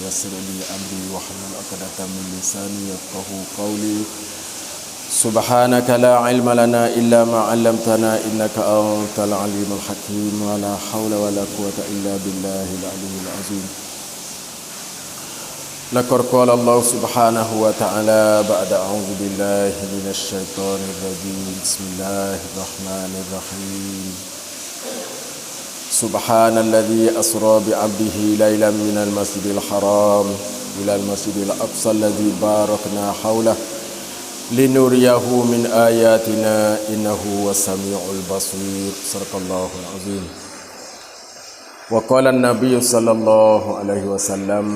ويسر لي أمري واحلل عقدة من لساني يفقهوا قولي سبحانك لا علم لنا إلا ما علمتنا إنك أنت العليم الحكيم ولا حول ولا قوة إلا بالله العلي العظيم. لقد قال الله سبحانه وتعالى بعد أعوذ بالله من الشيطان الرجيم بسم الله الرحمن الرحيم. سبحان الذي أسرى بعبده ليلا من المسجد الحرام إلى المسجد الأقصى الذي باركنا حوله لنريه من آياتنا إنه هو السميع البصير. صدق الله العظيم. وقال النبي صلى الله عليه وسلم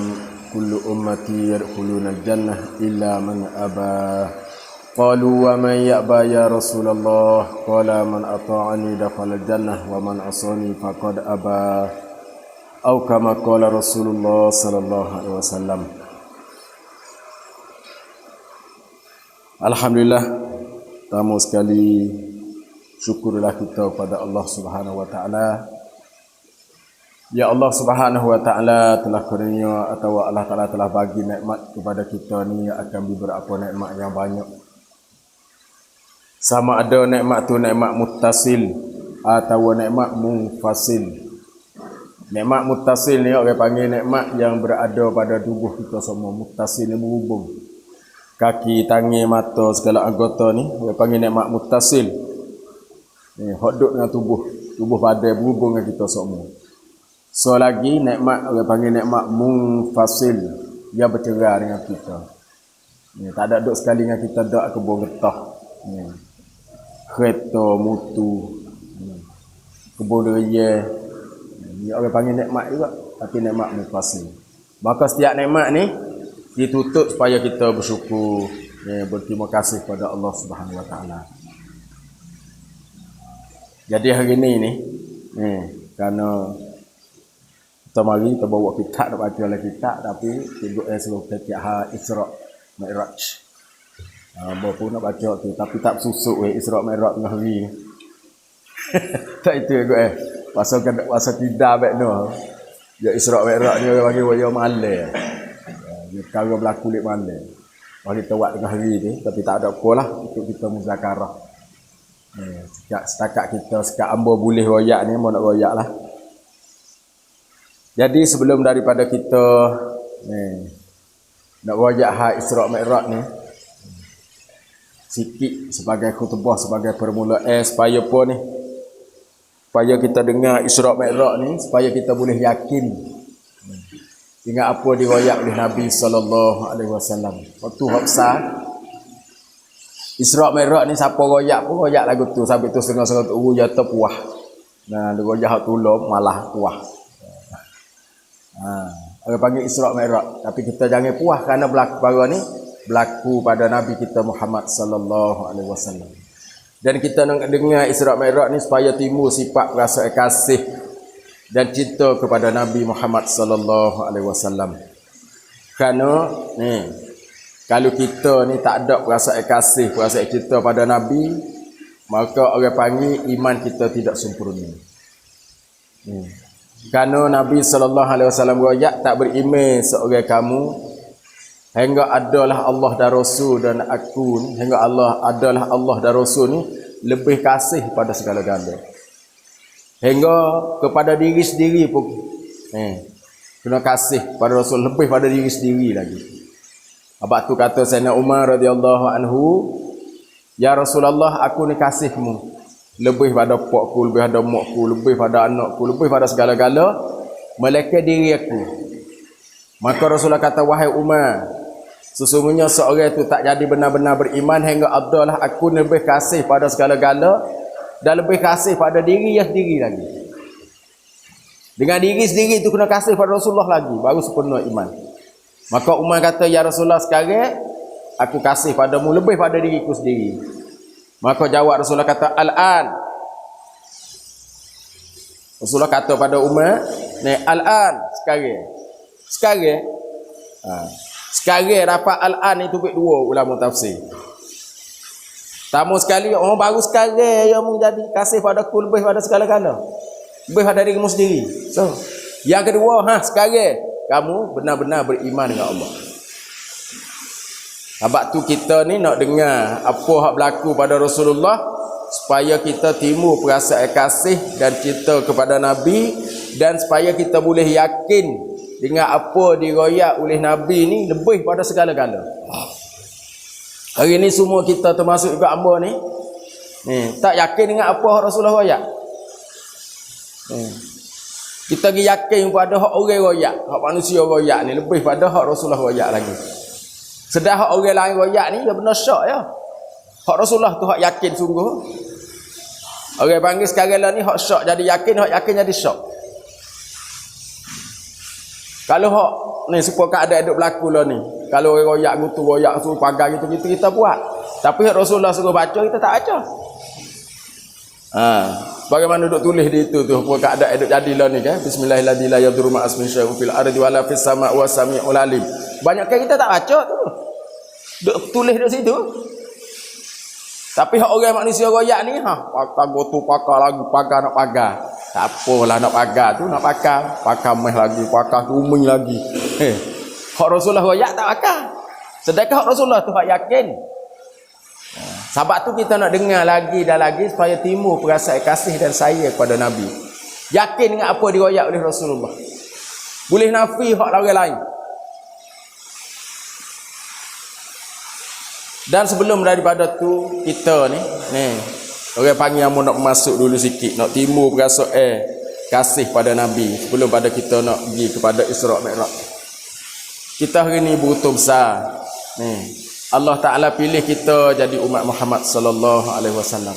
كل أمتي يدخلون الجنة إلا من أبى. قالوا ومن يأبى يا رسول الله؟ قال من أطاعني دخل الجنة ومن عصاني فقد أبى أو كما قال رسول الله صلى الله عليه وسلم. Alhamdulillah, pertama sekali syukurlah kita kepada Allah Subhanahu wa taala. Ya Allah Subhanahu wa taala telah kurnia atau Allah Taala telah bagi nikmat kepada kita ni akan beberapa nikmat yang banyak. Sama ada nikmat tu nikmat muttasil atau nikmat munfasil. Nikmat muttasil ni orang panggil nikmat yang berada pada tubuh kita semua. Muttasil ni berhubung. Kaki, tangan, mata, segala anggota ni orang panggil nikmat muttasil. Ni hodok dengan tubuh badan berhubung dengan kita semua. So lagi nikmat orang panggil nikmat munfasil, dia bercerai dengan kita. Ni tak ada duduk sekali dengan kita dak kebun getah. Ni kereta, mutu, kebun raya. Ni orang panggil nikmat juga, tapi nikmat munfasil. Maka setiap nikmat ni ditutup supaya kita bersyukur, berterima kasih kepada Allah Subhanahu wa taala. Jadi hari ni kerana kita mari kita bawa kitab nak baca lah kitab, tapi cikgu suruh kita Isra Mi'raj. Bawa pun nak baca tu tapi tak susuk Isra Mi'raj tengah hari. Tak itu cikgu pasal tidak baik no. Ya Isra Mi'raj ni orang panggil wayah malam. Dia perkara berlaku lek malam. Kalau kita buat tengah hari ni tapi tak ada apalah untuk kita muzakarah. Setakat kita sekat amba boleh royak ni mau nak royak lah. Jadi sebelum daripada kita nak royak hak Isra Mi'raj ni sikit sebagai khutbah, sebagai permulaan supaya apa ni? Supaya kita dengar Isra Mi'raj ni supaya kita boleh yakin ingat apa diroyak oleh Nabi sallallahu alaihi wasallam. Waktu hak besar Isra Mi'raj ni siapa royak pun royak lagu tu sampai tu setengah-setengah tu ya terpuah. Nah, dia royak hak tulung malah puah. Orang panggil Isra Mi'raj, tapi kita jangan puas kerana perkara ni berlaku pada Nabi kita Muhammad sallallahu alaihi wasallam. Dan kita nak dengar Isra Mi'raj ni supaya timbul sifat rasa kasih dan cinta kepada Nabi Muhammad sallallahu alaihi wasallam. Kerana kalau kita ni tak ada perasaan kasih, perasaan cinta pada Nabi, maka orang panggil iman kita tidak sempurna. Kerana Nabi sallallahu alaihi wasallam royak tak beriman seorang kamu hingga adalah Allah dan Rasul dan aku ni, hingga Allah adalah Allah dan Rasul ni lebih kasih pada segala-galanya. Hingga kepada diri sendiri pun kena kasih pada Rasul lebih pada diri sendiri lagi. Abang tu kata Sayyidina Umar radhiyallahu anhu, ya Rasulullah, aku ni kasihmu lebih pada pokku, lebih pada mokku, lebih pada anakku, lebih pada segala-gala melainkan diri aku. Maka Rasulullah kata, wahai Umar, sesungguhnya seorang itu tak jadi benar-benar beriman hingga adalah aku lebih kasih pada segala-gala dan lebih kasih pada diri yang sendiri lagi. Dengan diri sendiri itu kena kasih pada Rasulullah lagi, baru sempurna iman. Maka Umar kata, ya Rasulullah, sekarang aku kasih padamu lebih pada diriku sendiri. Maka jawab Rasulullah kata, al-an. Rasulullah kata pada Umar, al-an, sekarang. Sekarang dapat al-an itu dua ulama tafsir. Tamu sekali, orang baru sekarang yang menjadi kasih padaku lebih pada segala-gala. Lebih pada dirimu sendiri. So, yang kedua, sekarang kamu benar-benar beriman dengan Allah. Sebab tu kita ni nak dengar apa hak berlaku pada Rasulullah supaya kita timbul perasaan kasih dan cinta kepada Nabi, dan supaya kita boleh yakin dengan apa diroyak oleh Nabi ni lebih pada segala-gala. Hari ni semua kita termasuk juga hamba ni tak yakin dengan apa hak Rasulullah royak. Kita pergi yakin pada hak orang royak, hak manusia royak ni lebih pada hak Rasulullah royak lagi. Sedang hak orang lain royak ni dia benar syak ya. Hak Rasulullah tu hak yakin sungguh. Orang panggil sekarang lah ni hak syak jadi yakin, hak yakin jadi syak. Kalau hak ni supaya keadaan hidup berlaku lah ni, kalau orang royak ngutu royak suruh pagar gitu kita buat. Tapi hak Rasulullah suruh baca kita tak baca. Bagaimana duk tulis di itu tu apa keadaan hidup jadilah ni kan. Bismillahirrahmanirrahim, la yadurru ma'asmin syai'un fil ardi wala fis sama'i was sami'ul alim. Banyak kan kita tak baca tu. Duk tulis di situ. Tapi hak orang manusia royak ni pakar gotu pakar lagi, pakar nak pagar. Tak apalah nak pagar tu, nak pakar meh lagi, pakar ruming lagi. Hak Rasulullah royak tak pakar. Sedangkan hak Rasulullah tu hak yakin. Sebab tu kita nak dengar lagi dan lagi supaya timbul perasaan kasih dan sayang kepada Nabi. Yakin dengan apa diroyak oleh Rasulullah. Boleh nafi hak orang lain. Dan sebelum daripada tu kita ni orang panggil yang nak masuk dulu sikit, nak timbul perasaan kasih pada Nabi sebelum pada kita nak pergi kepada Isra' Mi'raj. Kita hari ni beruntung besar. Allah Ta'ala pilih kita jadi umat Muhammad sallallahu alaihi wasallam.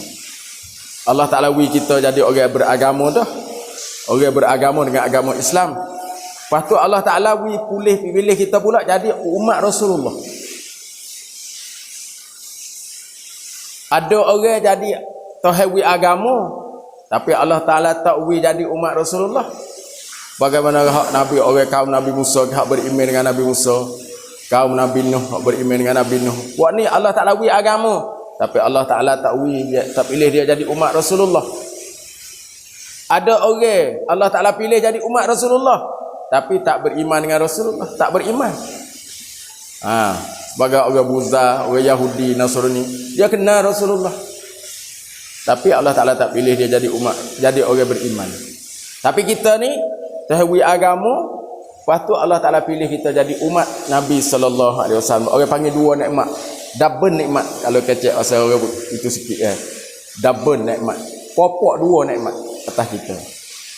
Allah Ta'ala kita jadi orang beragama dah. Orang beragama dengan agama Islam. Lepas tu Allah Ta'ala pilih kita pula jadi umat Rasulullah. Ada orang jadi tahawi agama, tapi Allah Ta'ala tak jadi umat Rasulullah. Bagaimana hak Nabi, orang kaum Nabi Musa hak beriman dengan Nabi Musa, kaum Nabi Nuh hak beriman dengan Nabi Nuh. Buat ni Allah Ta'ala agama, tapi Allah Ta'ala tak pilih dia jadi umat Rasulullah. Ada orang Allah Ta'ala pilih jadi umat Rasulullah, tapi tak beriman dengan Rasulullah, tak beriman. Sebagai orang Buza, orang Yahudi, Nasrani, dia kenal Rasulullah, tapi Allah Ta'ala tak pilih dia jadi umat, jadi orang beriman. Tapi kita ni tahwi agama, lepas tu Allah Ta'ala pilih kita jadi umat Nabi sallallahu alaihi wasallam. Orang panggil dua nikmat, double nikmat. Kalau kecek asal orang itu sikit double nikmat, popok dua nikmat atas kita.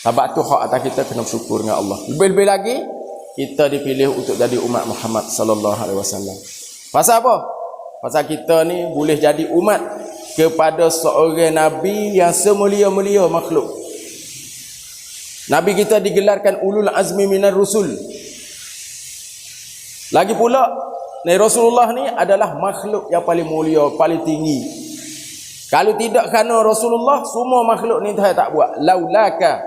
Sebab tu hak atas kita kena bersyukur dengan Allah. Lebih-lebih lagi kita dipilih untuk jadi umat Muhammad sallallahu alaihi wasallam. Pasal apa? Pasal kita ni boleh jadi umat kepada seorang Nabi yang semulia-mulia makhluk. Nabi kita digelarkan ulul azmi minar rusul. Lagi pula Rasulullah ni adalah makhluk yang paling mulia, paling tinggi. Kalau tidak kerana Rasulullah, semua makhluk ni tak buat. Laulaka,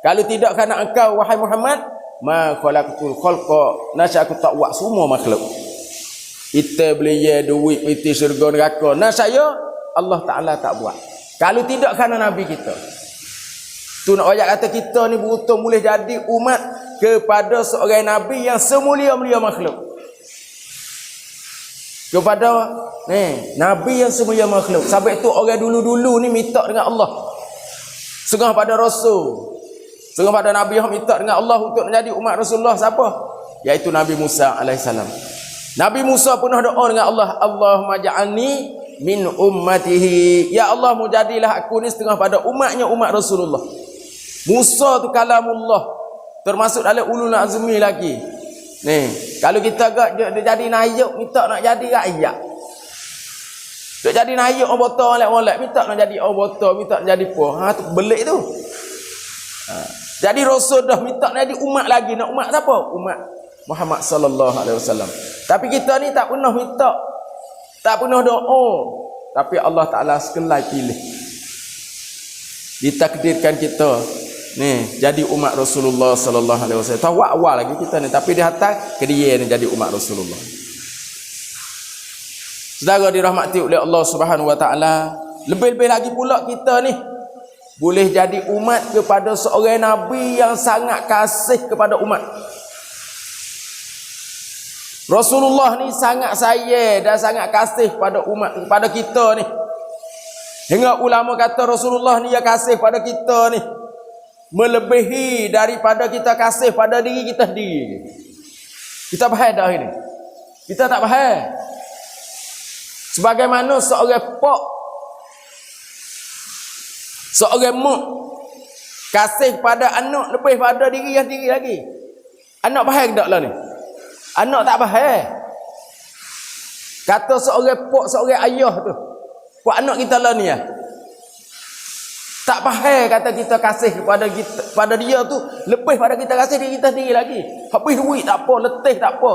kalau tidak kerana engkau wahai Muhammad, ma khalaqtul khalqa, nasya aku tak buat semua makhluk. Kita beli duit piti syurga neraka, nasya Allah Ta'ala tak buat. Kalau tidak kerana Nabi kita. Tu nak ayat kata kita ni beruntung boleh jadi umat kepada seorang Nabi yang semulia-mulia makhluk. Kepada Nabi yang semulia makhluk. Sebab itu orang dulu-dulu ni minta dengan Allah. Setengah pada Rasul, setengah pada Nabi yang minta dengan Allah untuk menjadi umat Rasulullah. Siapa? Iaitu Nabi Musa alaihissalam. Nabi Musa pernah doa dengan Allah, Allahumma ja'alni min ummatihi. Ya Allah, mujadilah aku ni setengah pada umatnya, umat Rasulullah. Musa tu kalamullah, termasuk dalam ulul azmi lagi. Kalau kita dia jadi naik, minta nak jadi rakyat. Dia jadi naik orang botol molek-molek, minta nak jadi orang botol, minta nak jadi apa? Tu belik tu. Jadi Rasul dah minta nak jadi umat lagi. Nak umat siapa? Umat Muhammad sallallahu alaihi wasallam. Tapi kita ni tak pernah minta, tak pernah doa, tapi Allah Ta'ala sekelai pilih, ditakdirkan kita jadi umat Rasulullah sallallahu alaihi wasallam. Tahu awal lagi kita ni, tapi di atas ke dia ni jadi umat Rasulullah. Saudara dirahmati oleh Allah Subhanahu wa taala, lebih-lebih lagi pula kita ni boleh jadi umat kepada seorang nabi yang sangat kasih kepada umat. Rasulullah ni sangat sayang dan sangat kasih pada umat, pada kita ni. Hingga ulama kata Rasulullah ni yang kasih pada kita ni melebihi daripada kita kasih pada diri kita sendiri. Kita faham dah ini? Kita tak faham. Sebagaimana seorang pak, seorang mak kasih pada anak lebih pada diri yang sendiri lagi. Anak faham tak lah ni? Anak tak faham. Kata seorang pak, seorang ayah tu, pak anak kita lah ni ya. Tak faham kata kita kasih kepada kita, pada dia tu lebih pada kita kasih diri kita sendiri lagi. Habis duit tak apa, letih tak apa.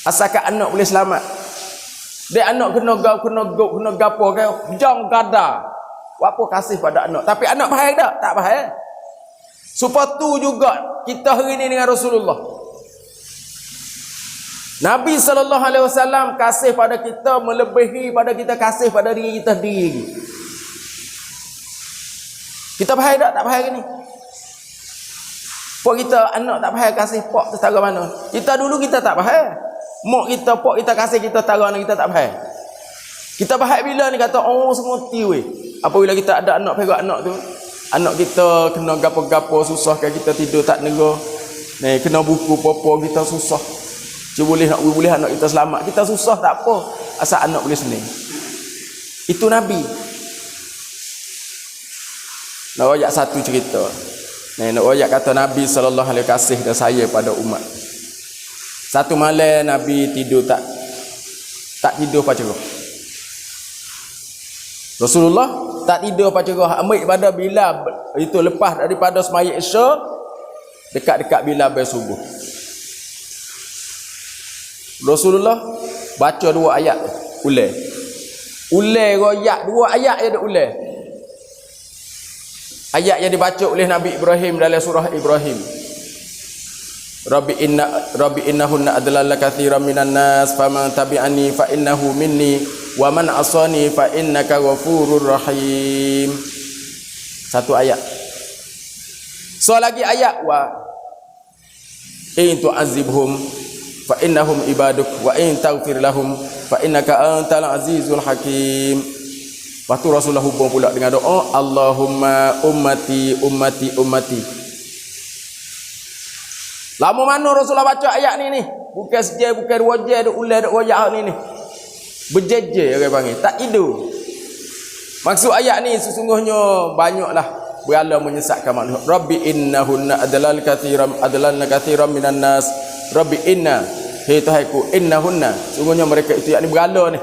Asalkan anak boleh selamat. Dia anak kena gapo kau, jang gada. Apa kasih pada anak? Tapi anak faham tak? Tak faham. Supaya tu juga kita hari ni dengan Rasulullah. Nabi SAW kasih pada kita melebihi pada kita kasih pada diri kita sendiri. Kita faham tak? Tak faham ni. Pak kita anak tak faham kasih pak tu setara mana. Kita dulu kita tak faham. Mak kita, pak kita kasih kita setara mana kita tak faham. Kita faham bila ni kata oh semua ti weh. Apabila kita ada anak perak anak tu, anak kita kena gapo-gapo susahkan kita tidur tak nera. Ni kena buku popo kita susah. Cuba boleh anak kita selamat. Kita susah tak apa asal anak boleh senang. Itu Nabi. Nak royak satu cerita. Nak royak kata Nabi SAW kasih dan saya pada umat. Satu malam Nabi tidur tak tidur pacarah. Rasulullah tak tidur pacarah. Ambil pada bila itu lepas daripada sembahyang Isya, dekat-dekat bila bersubuh. Rasulullah baca 2 ayat ulai. Ulai royak 2 ayat je dak ulai. Ayat yang dibaca oleh Nabi Ibrahim dalam surah Ibrahim. Rabbi innahunna adlalla katsiran minan nas faman tabi'ani fa innahu minni wa man asani fa innaka ghafurur rahim. Satu ayat. So lagi ayat wa in tu'azibhum fa innahum ibaduk wa in taghfir lahum fa innaka antal azizul hakim. Lepas tu Rasulullah hubung pula dengan doa Allahumma ummati ummati ummati. Lama mana Rasulullah baca ayat ni? Bukan sejai, bukan 2 jam duk ulai duk royak ni. Berjejer orang panggil, tak tidur. Maksud ayat ni sesungguhnya banyaklah berhala menyesatkan manusia. Rabbi innahunna adlal katsiran minan nas. Rabbi inna, hei Tuhanku, innahunna, sungguhnya mereka itu yakni berhala ni.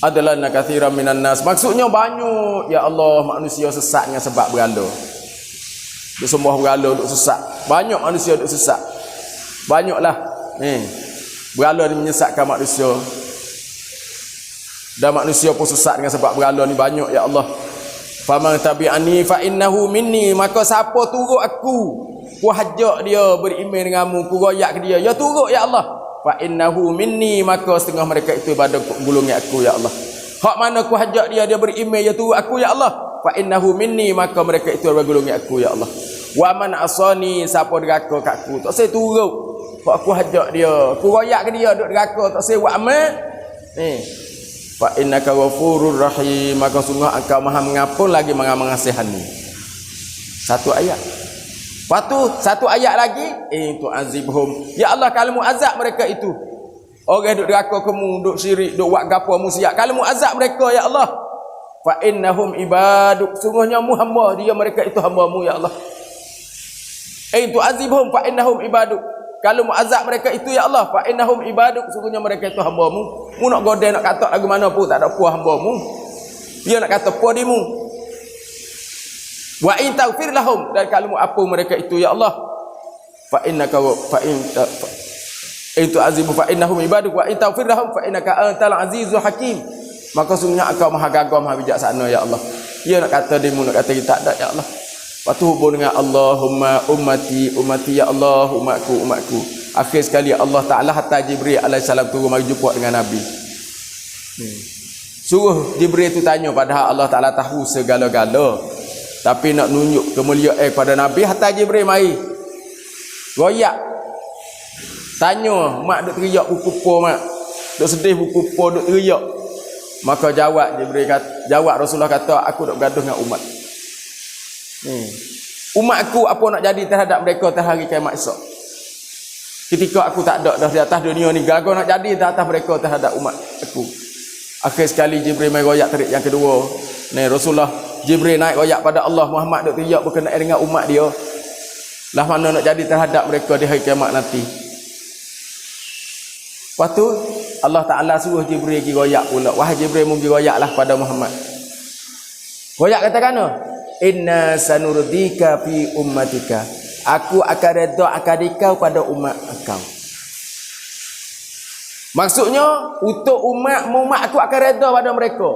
Adalah katsiran minan nas. Maksudnya banyak ya Allah manusia sesat dengan sebab berhala. Duk sembah berhala duk sesat. Banyak manusia duk sesat. Banyaklah. Berhala ni menyesatkan manusia. Dan manusia pun sesat dengan sebab berhala ni banyak ya Allah. Faman tabi'ani fa innahu minni, maka siapa turut aku, ku hajak dia beriman denganmu, ku royak ke dia, ya turut ya Allah. Fa innahu minni, maka setengah mereka itu pada golongan aku ya Allah. Hak mana aku hajak dia beriman ya turut aku ya Allah. Fa innahu minni, maka mereka itu pada golongan aku ya Allah. Wa man asani, siapa deraka kat aku, tak saya turut. Hak aku hajak dia, aku royak ke dia duk deraka, tak saya buat amal. Fa innaka ghafurur rahim, maka sungguh engkau Maha mengampun lagi Maha mengasihani. Satu ayat. Lepas tu satu ayat lagi, tu azibhum. Ya Allah, kalau mu azab mereka itu. Orang duk deraka kamu, duk syirik, duk buat gapo musiat. Kalau mu azab mereka ya Allah. Fa innahum ibaduk, sungguhnya mu hamba dia, mereka itu hamba-Mu ya Allah. Tu azibhum fa innahum ibaduk. Kalau mu azab mereka itu ya Allah, fa innahum ibaduk, sungguhnya mereka itu hamba-Mu. Mu nak godeh nak kata lagu mana pun tak ada puas hamba-Mu. Dia nak kata puas dimu. Wa in taghfir lahum, dan kalau apa mereka itu ya Allah, fa innaka fa in tu'azibu fa innahum ibaduk wa in taghfir lahum fa innaka antal azizul hakim, maka sungguhnya engkau Maha gagah Maha bijaksana ya Allah. Dia nak kata demu, nak kata kita tak ada ya Allah. Lepas tu hubung dengan Allahumma ummati ummati, ya Allah umatku umatku. Akhir sekali Allah Ta'ala hatta Jibril alaihissalam turun mari jumpa dengan Nabi. Suruh Jibril tu tanya, padahal Allah Ta'ala tahu segala-gala. Tapi nak nunjuk kemuliaan kepada Nabi, hatta Jibril mari royak Tanya, mak duk teriak buku mak. Duk sedih buku duk teriak. Maka jawab Jibril kata, jawab Rasulullah kata, aku duk bergaduh dengan umat. Umat aku apa nak jadi terhadap mereka terhari kiamat esok. Ketika aku tak ada dah di atas dunia ni, gagal nak jadi di atas mereka terhadap umat aku. Akhir sekali Jibril mai royak terik yang kedua. Ni Rasulullah Jibril naik royak pada Allah, Muhammad duk teriak berkenaan dengan umat dia. Lah mana nak jadi terhadap mereka di hari kiamat nanti. Lepas tu Allah Ta'ala suruh Jibril pergi royak pula. Wahai Jibril, mu pergi royaklah pada Muhammad. Royak katakan, inna sanurdika fi ummatika. Aku akan redha akadikau pada umat kau. Maksudnya untuk umatmu, aku akan redha pada mereka.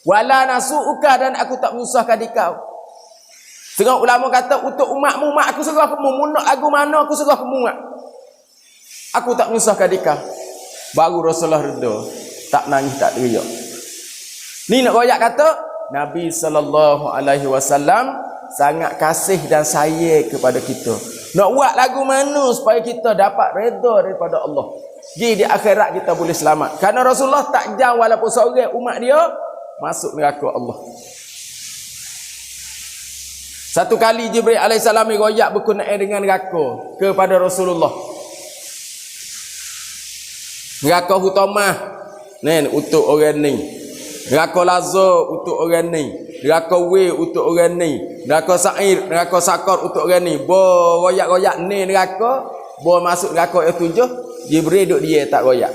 Wala nasuuka, dan aku tak menyusahkan dikau. Setengah ulama kata untuk umatmu, aku serah kamu. Munak aku mana, aku serah kamu. Aku tak menyusahkan dikau. Baru Rasulullah redha, tak nangis, tak teriak. Ni nak royak kata Nabi SAW sangat kasih dan sayang kepada kita. Nak buat lagu mana supaya kita dapat redha daripada Allah. Di akhirat kita boleh selamat. Kerana Rasulullah tak jauh walaupun seorang umat dia masuk neraka Allah. Satu kali Jibril AS royak berkenaan dengan neraka kepada Rasulullah. Neraka Hutamah ni untuk orang ni. Neraka Lazar untuk orang ni. Neraka Wei untuk orang ni. Neraka Sa'ir, neraka Sakar untuk orang ni. Bo royak-royak ni neraka, bo masuk neraka yang 7, Jibril duduk dia tak royak.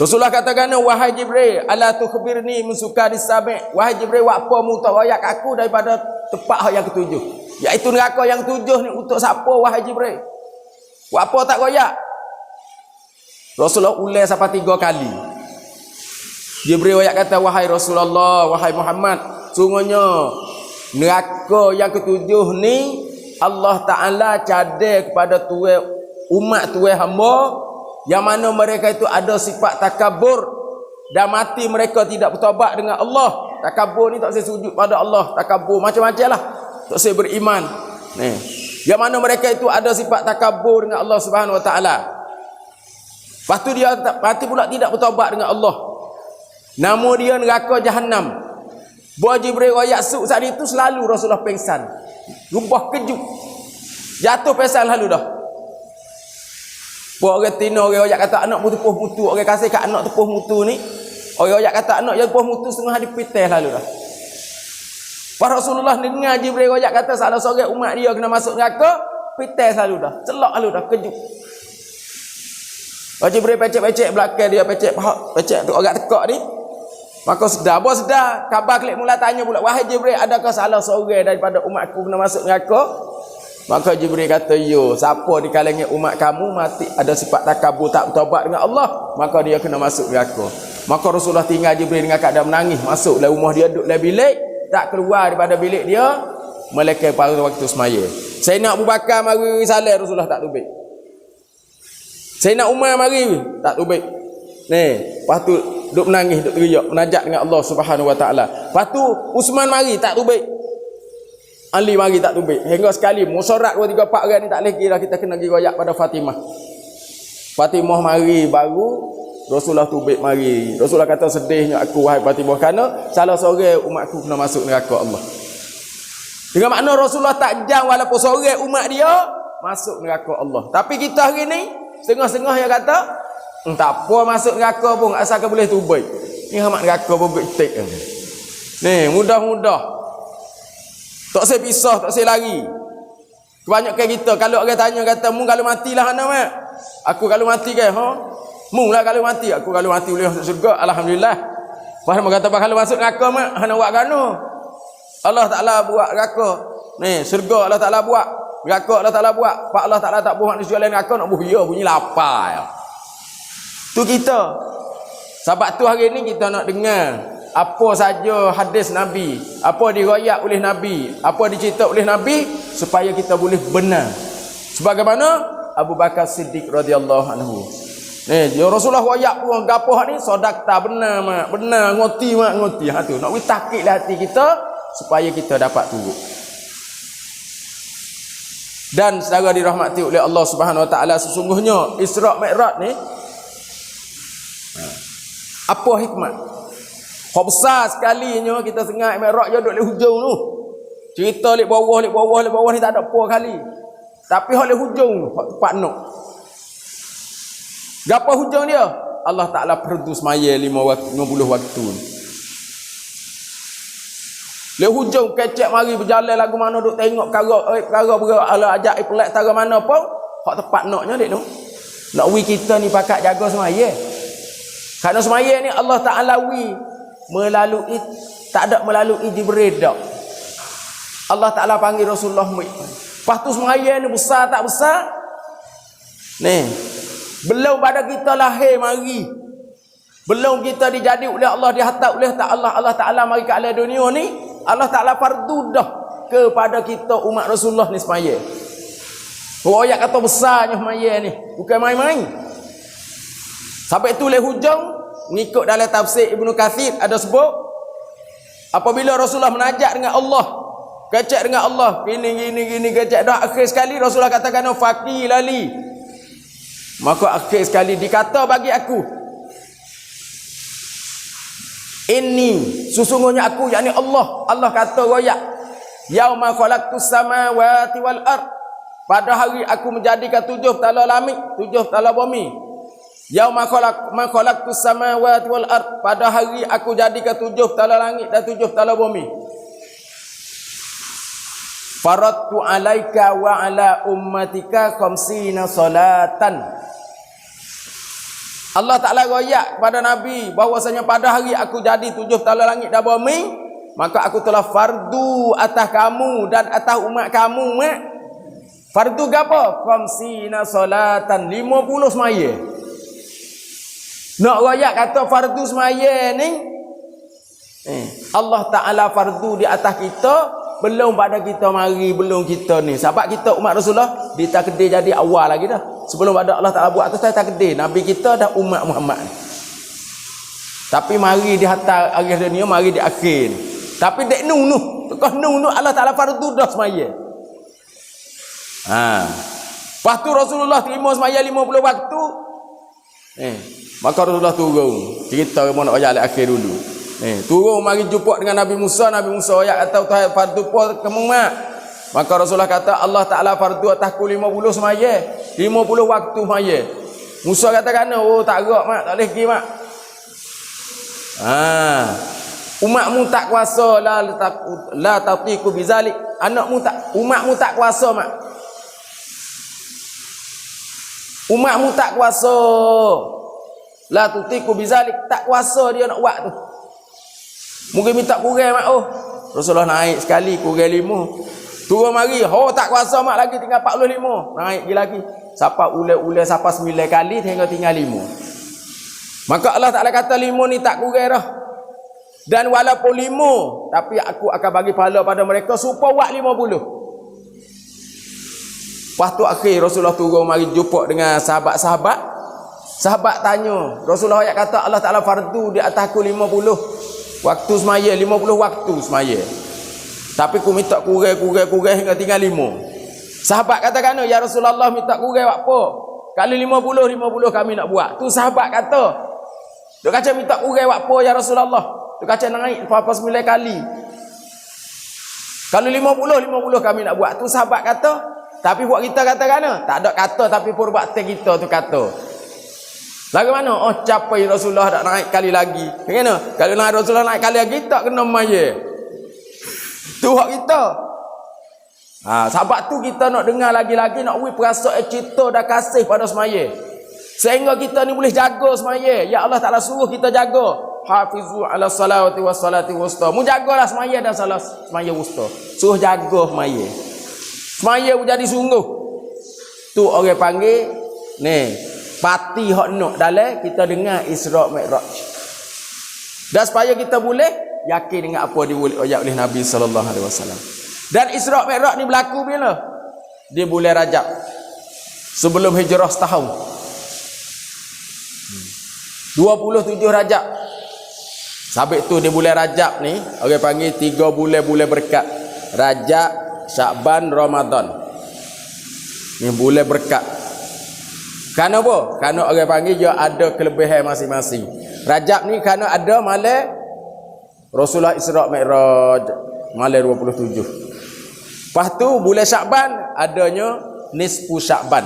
Rasulullah katakan, wahai Jibril, ala tukhbirni min sukari sabi'. Wahai Jibril, buat apa mu tak royak aku daripada tempat yang ke-7, iaitu neraka yang 7 ni untuk siapa wahai Jibril? Buat apa tak royak? Rasulullah ulang sampai 3 kali. Jibril ayat kata, wahai Rasulullah, wahai Muhammad, sungguhnya neraka yang ke-7 ni Allah Ta'ala cadar kepada umat tuai hamba yang mana mereka itu ada sifat takabur dan mati mereka tidak bertaubat dengan Allah. Takabur ni tak saya sujud pada Allah, takabur macam-macam lah, tak saya beriman ni. Yang mana mereka itu ada sifat takabur dengan Allah Subhanahu Wa Ta'ala. Lepas tu dia mati pula tidak bertaubat dengan Allah. Nama dia neraka Jahannam. Buah Jibril royak suk saat itu selalu Rasulullah pengsan. Rubah kejut. Jatuh pengsan lalu dah. Buah orang tina, orang royak kata anak tepuh mutu. Orang kasih kat anak tepuh mutu ni. Orang royak kata anak yang tepuh mutu setengah hari pitih lalu dah. Pas Rasulullah dengar Jibril royak kata salah seorang umat dia kena masuk neraka, pitih lalu dah. Celak lalu dah, kejut. Kalau Jibril pecek-pecek belakang dia, pecek tu orang tekak ni, maka sedar, bos sedar. Khabar klik mula tanya pula, wahai Jibril, adakah salah seorang daripada umatku kena masuk neraka? Maka Jibril kata, yo, siapa di kalangan umat kamu mati ada sifat takabur, tak bertaubat dengan Allah, maka dia kena masuk neraka. Maka Rasulullah tinggal Jibril dengan keadaan menangis, masuk dalam rumah dia, duduk dalam bilik, tak keluar daripada bilik dia melekat pada waktu semaya. Sayyidina Abu Bakar mari salat, Rasulullah tak tubik. Sayyidina Umar mari tak tubik. Ni, lepas tu duk menangis, duk teriak, munajat dengan Allah Subhanahu Wa Ta'ala. Lepas tu Uthman mari tak tubik. Ali mari tak tubik. Hingga sekali musyarat 2 3 4 orang ni tak leh kira, kita kena pergi royak pada Fatimah. Fatimah mari baru Rasulullah tubik mari. Rasulullah kata, sedihnya aku wahai Fatimah kerana salah seorang umatku kena masuk neraka Allah. Dengan makna Rasulullah tak jam walaupun seorang umat dia masuk neraka Allah. Tapi kita hari ni setengah-setengah yang kata tak apa masuk neraka pun asalkan boleh tubik. Ni hamat neraka pun betik. Ni mudah-mudah. Tak saya pisah, tak saya lari. Kebanyakan kita kalau orang tanya kata, mu kalau matilah ana mak. Aku kalau mati ke? Mu lah kalau mati. Aku kalau mati boleh masuk syurga, alhamdulillah. Faham kata kalau masuk neraka mak, ana buat gano. Allah Taala buat neraka. Ni syurga Allah Taala buat. Neraka Allah Ta'ala buat. Pak Allah Ta'ala tak buat manusia lain neraka, nak buh ya bunyi lapar ya. Tu kita. Sebab tu hari ni kita nak dengar apa saja hadis Nabi, apa diriwayat oleh Nabi, apa dicerita oleh Nabi supaya kita boleh benar. Sebagaimana Abu Bakar Siddiq radhiyallahu anhu. Ni ya Rasulullah royak pun gapo ni sedekah benar mak, benar ngoti mak ngoti. Ha tu nak witakiklah hati kita supaya kita dapat turut. Dan saudara dirahmati oleh Allah Subhanahu Wa Taala, sesungguhnya Isra' Mi'raj ni apa hikmat? Kau besar sekalinya kita sengat Mi'raj je duduk di hujung tu. Cerita lek bawah ni tak ada apa kali. Tapi hak di hujung tu, hak tepat nak. Gapo hujung dia? Allah Taala fardu semaya 50 waktu. Le hujung kecek mari berjalan lagu mana duk tengok perkara ala ajaib pelik tara mana pun hak tepat naknya dek tu. Nak wi kita ni pakat jaga semaya. Kerana semaya ni Allah Taala wi melalui tak ada melalui Jibril dak. Allah Taala panggil Rasulullah mai. Lepas tu semaya ni besar tak besar? Ni belum pada kita lahir mari. Belum kita dijadi oleh Allah, dihantar oleh Allah Taala mari ke alam dunia ni, Allah Taala fardu dah kepada kita umat Rasulullah ni semaya. Ayat kata besarnya semaya ni, bukan main-main. Sampai tu le hujung ngikut dalam tafsir Ibnu Katsir ada sebut apabila Rasulullah menajak dengan Allah, kecek dengan Allah, gini kecek dah akhir sekali Rasulullah katakan faqilali. Maka akhir sekali dikata bagi aku, ini sesungguhnya aku, yakni Allah kata royak, yauma khalaqtus samawati wal ard, pada hari aku menjadikan 7 tala langit, 7 tala bumi. Yauma khalaqtus samawati wal ard, pada hari aku jadikan 7 tala langit dan 7 tala bumi. Faradtu alaika wa ala ummatika khamsina salatan. Allah Ta'ala royak kepada Nabi bahwasanya pada hari aku jadi 7 tala langit dan bumi, maka aku telah fardu atas kamu dan atas umat kamu. Fardu gapo? Khamsina salatan, 50 semaya. Nak royak kata fardu semaya ni Allah Ta'ala fardu di atas kita, belum pada kita mari, belum kita ni. Sebab kita umat Rasulullah ditakdir jadi awal lagi dah. Sebelum ada Allah Ta'ala buat atas takdir, Nabi kita dah umat Muhammad. Tapi mari di hatta akhir dunia, mari di akhir. Tapi dek nuh tekah nuh Allah Ta'ala fardu dah semaya. Lepas tu Rasulullah terima semaya 50 waktu. Maka Rasulullah turun. Cerita mana ayat akhir dulu. Turun mari jumpa dengan Nabi Musa ayat atau fardu apa kamu mak. Maka Rasulullah kata Allah Ta'ala fardu atasku 50 semaya, 50 waktu semaya. Musa katakan, oh tak gerak mak, tak boleh pergi mak. Umatmu tak kuasa la tatiku bizalik. Umatmu tak kuasa mak. Umatmu tak kuasa la tatiku bizalik, tak kuasa dia nak buat tu. Mungkin minta kurang mak. Rasulullah naik sekali kurang 5. Turun mari, tak kuasa mak lagi tinggal 45. Naik lagi. Siapa ule siapa 9 kali hingga tinggal 5. Maka Allah Ta'ala kata 5 ni tak kurang dah. Dan walaupun 5, tapi aku akan bagi pahala pada mereka supaya buat 50. Lepas tu akhir Rasulullah turun mari jumpa dengan sahabat-sahabat. Sahabat tanya, Rasulullah ayat kata Allah Ta'ala fardu di atasku 50 waktu semaya, 50 waktu semaya. Tapi aku minta kurang hingga tinggal 5. Sahabat katakan, ya Rasulullah minta kurang apa? Kali 50 kami nak buat. Tu sahabat kata, dia kata minta kurang apa ya Rasulullah? Dia kata naik apa 9 kali. Kalau 50 kami nak buat. Tu sahabat kata, tapi buat kita katakan, tak ada kata tapi perbuatan kita tu kata. Lagu mana? Capai Rasulullah tak naik kali lagi. Bagaimana? Kalau nak Rasulullah naik kali lagi tak kena maya. Tu hak kita. Sebab tu kita nak dengar lagi-lagi, nak perasaan cinta dan kasih pada semaya. Sehingga kita ni boleh jaga semaya. Ya Allah Ta'ala suruh kita jaga. Hafizu ala salawati was salati wusta. Mu jagalah semaya dan salat semaya wusta. Suruh jaga semaya. Semaya jadi sungguh. Tu orang panggil ni pati hak nak dalam kita dengar Isra' Mi'raj. Dan supaya kita boleh yakin dengan apa diwujudkan oleh Nabi sallallahu alaihi wasallam. Dan Isra' Mi'raj ni berlaku bila? Di bulan Rajab. Sebelum hijrah setahun. 27 Rajab. Sabit tu di bulan Rajab ni, orang panggil 3 bulan berkat. Rajab, Syakban, Ramadan. Ni bulan berkat. Kerana apa? Kerana orang panggil dia ada kelebihan masing-masing. Rajab ni kerana ada malam Rasulullah Isra' Mi'raj, malam 27. Lepas tu bulan Syakban adanya nisfu Syakban.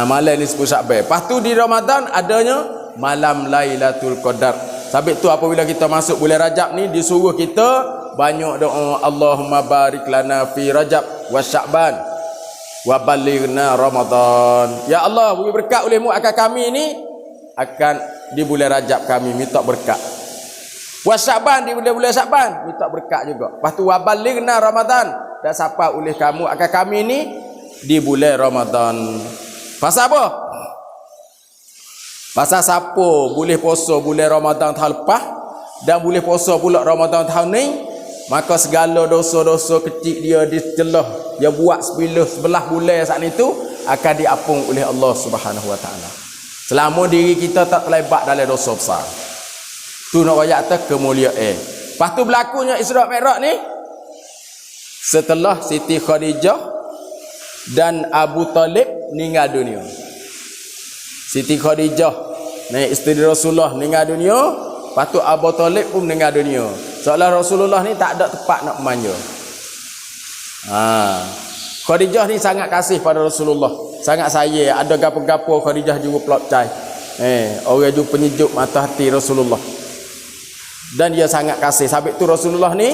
Malam nisfu Syakban. Lepas tu di Ramadan adanya malam Lailatul Qadar. Sebab tu apabila kita masuk bulan Rajab ni disuruh kita banyak doa, Allahumma barik lana fi Rajab wa Syakban wa balighna Ramadan. Ya Allah, beri berkat olehmu akan kami ni, akan di bulan Rajab kami minta berkat. Wa Syakban, di bulan Syakban minta berkat juga. Lepas tu wa balighna Ramadan, dan sapa oleh kamu akan kami ni di bulan Ramadan. Pasal apa? Pasal siapa boleh puasa bulan Ramadan tahun lepas dan boleh puasa pula Ramadan tahun ni, maka segala dosa-dosa kecil dia dicelah, dia buat sebelah bulan saat itu akan diapung oleh Allah Subhanahu Wa Taala. Selama diri kita tak terlibat dalam dosa besar. Tu nak royak atas kemuliaan. Lepas tu berlakunya Isra' Mi'raj ni setelah Siti Khadijah dan Abu Talib meninggal dunia. Siti Khadijah ni isteri Rasulullah meninggal dunia, lepas tu Abu Talib pun meninggal dunia. Seolah Rasulullah ni tak ada tempat nak manja. Khadijah ni sangat kasih pada Rasulullah, sangat sayang. Ada gapo-gapo Khadijah juga pelak cai. Orang juga penyejuk mata hati Rasulullah. Dan dia sangat kasih. Sebab tu Rasulullah ni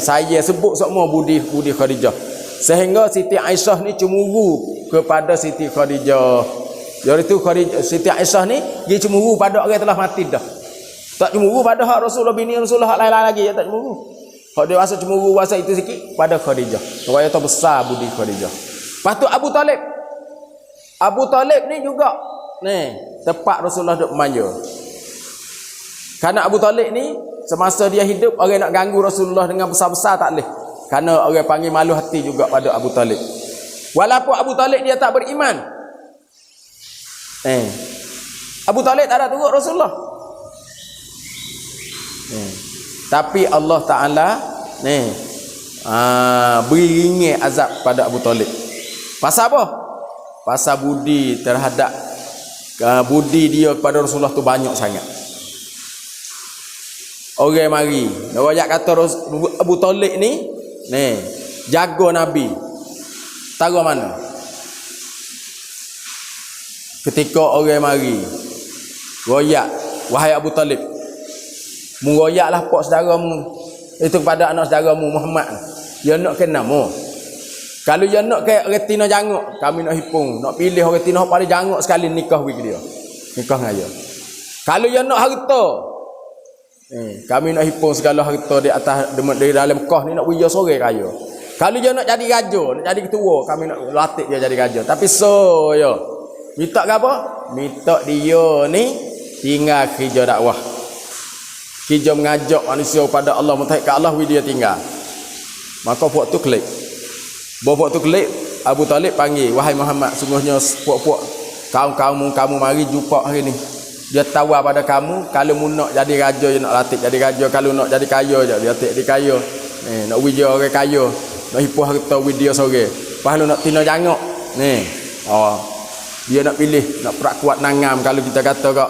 saya sebut semua budi Khadijah. Sehingga Siti Aisyah ni cemburu kepada Siti Khadijah. Jadi tu Siti Aisyah ni dia cemburu pada orang telah mati dah. Tak cemburu pada hak Rasulullah, bini Rasulullah hak lain-lain lagi, dia tak cemburu. Hak dia rasa cemburu rasa itu sikit pada Khadijah. Raya tu besar budi Khadijah. Lepas tu Abu Talib. Abu Talib ni juga tepat Rasulullah duk manja. Kerana Abu Talib ni semasa dia hidup orang nak ganggu Rasulullah dengan besar-besar tak boleh. Kerana orang panggil malu hati juga pada Abu Talib. Walaupun Abu Talib dia tak beriman. Abu Talib tak ada turut Rasulullah. Tapi Allah Ta'ala beri ringan azab pada Abu Talib. Pasal apa? Pasal budi terhadap budi dia kepada Rasulullah tu banyak sangat. Orang mari nak kata Abu Talib ni jaga Nabi. Tahu mana? Ketika orang mari royak, wahai Abu Talib, mu royaklah pak saudaramu itu kepada anak saudaramu Muhammad. Dia nak kena mu. Kalau dia nak ke retina janguk, kami nak hipung, nak pilih orang retina paling janguk sekali nikah with dia. Nikah dengan dia. Kalau dia nak harta, kami nak hipung segala harta di atas di dalam Mekah ni nak beri dia sore kaya. Kalau dia nak jadi raja, nak jadi ketua, kami nak latih dia jadi raja. Tapi minta ke apa? Minta dia ni tinggal kerja dakwah. Kerja mengajak manusia pada Allah, mentahik ke Allah, dia tinggal. Maka puak tu klik. Bawa puak tu klik, Abu Talib panggil, wahai Muhammad, sungguhnya puak-puak kamu mari jumpa hari ni. Dia tawar pada kamu, kalau mu nak jadi raja, dia nak latih jadi raja. Kalau nak jadi kaya je, dia latih jadi kaya. Nak wujud orang kaya, nak hipuh harta dia sore. Lepas nak tina jangok. Dia nak pilih, nak perak kuat nangam. Kalau kita kata kak,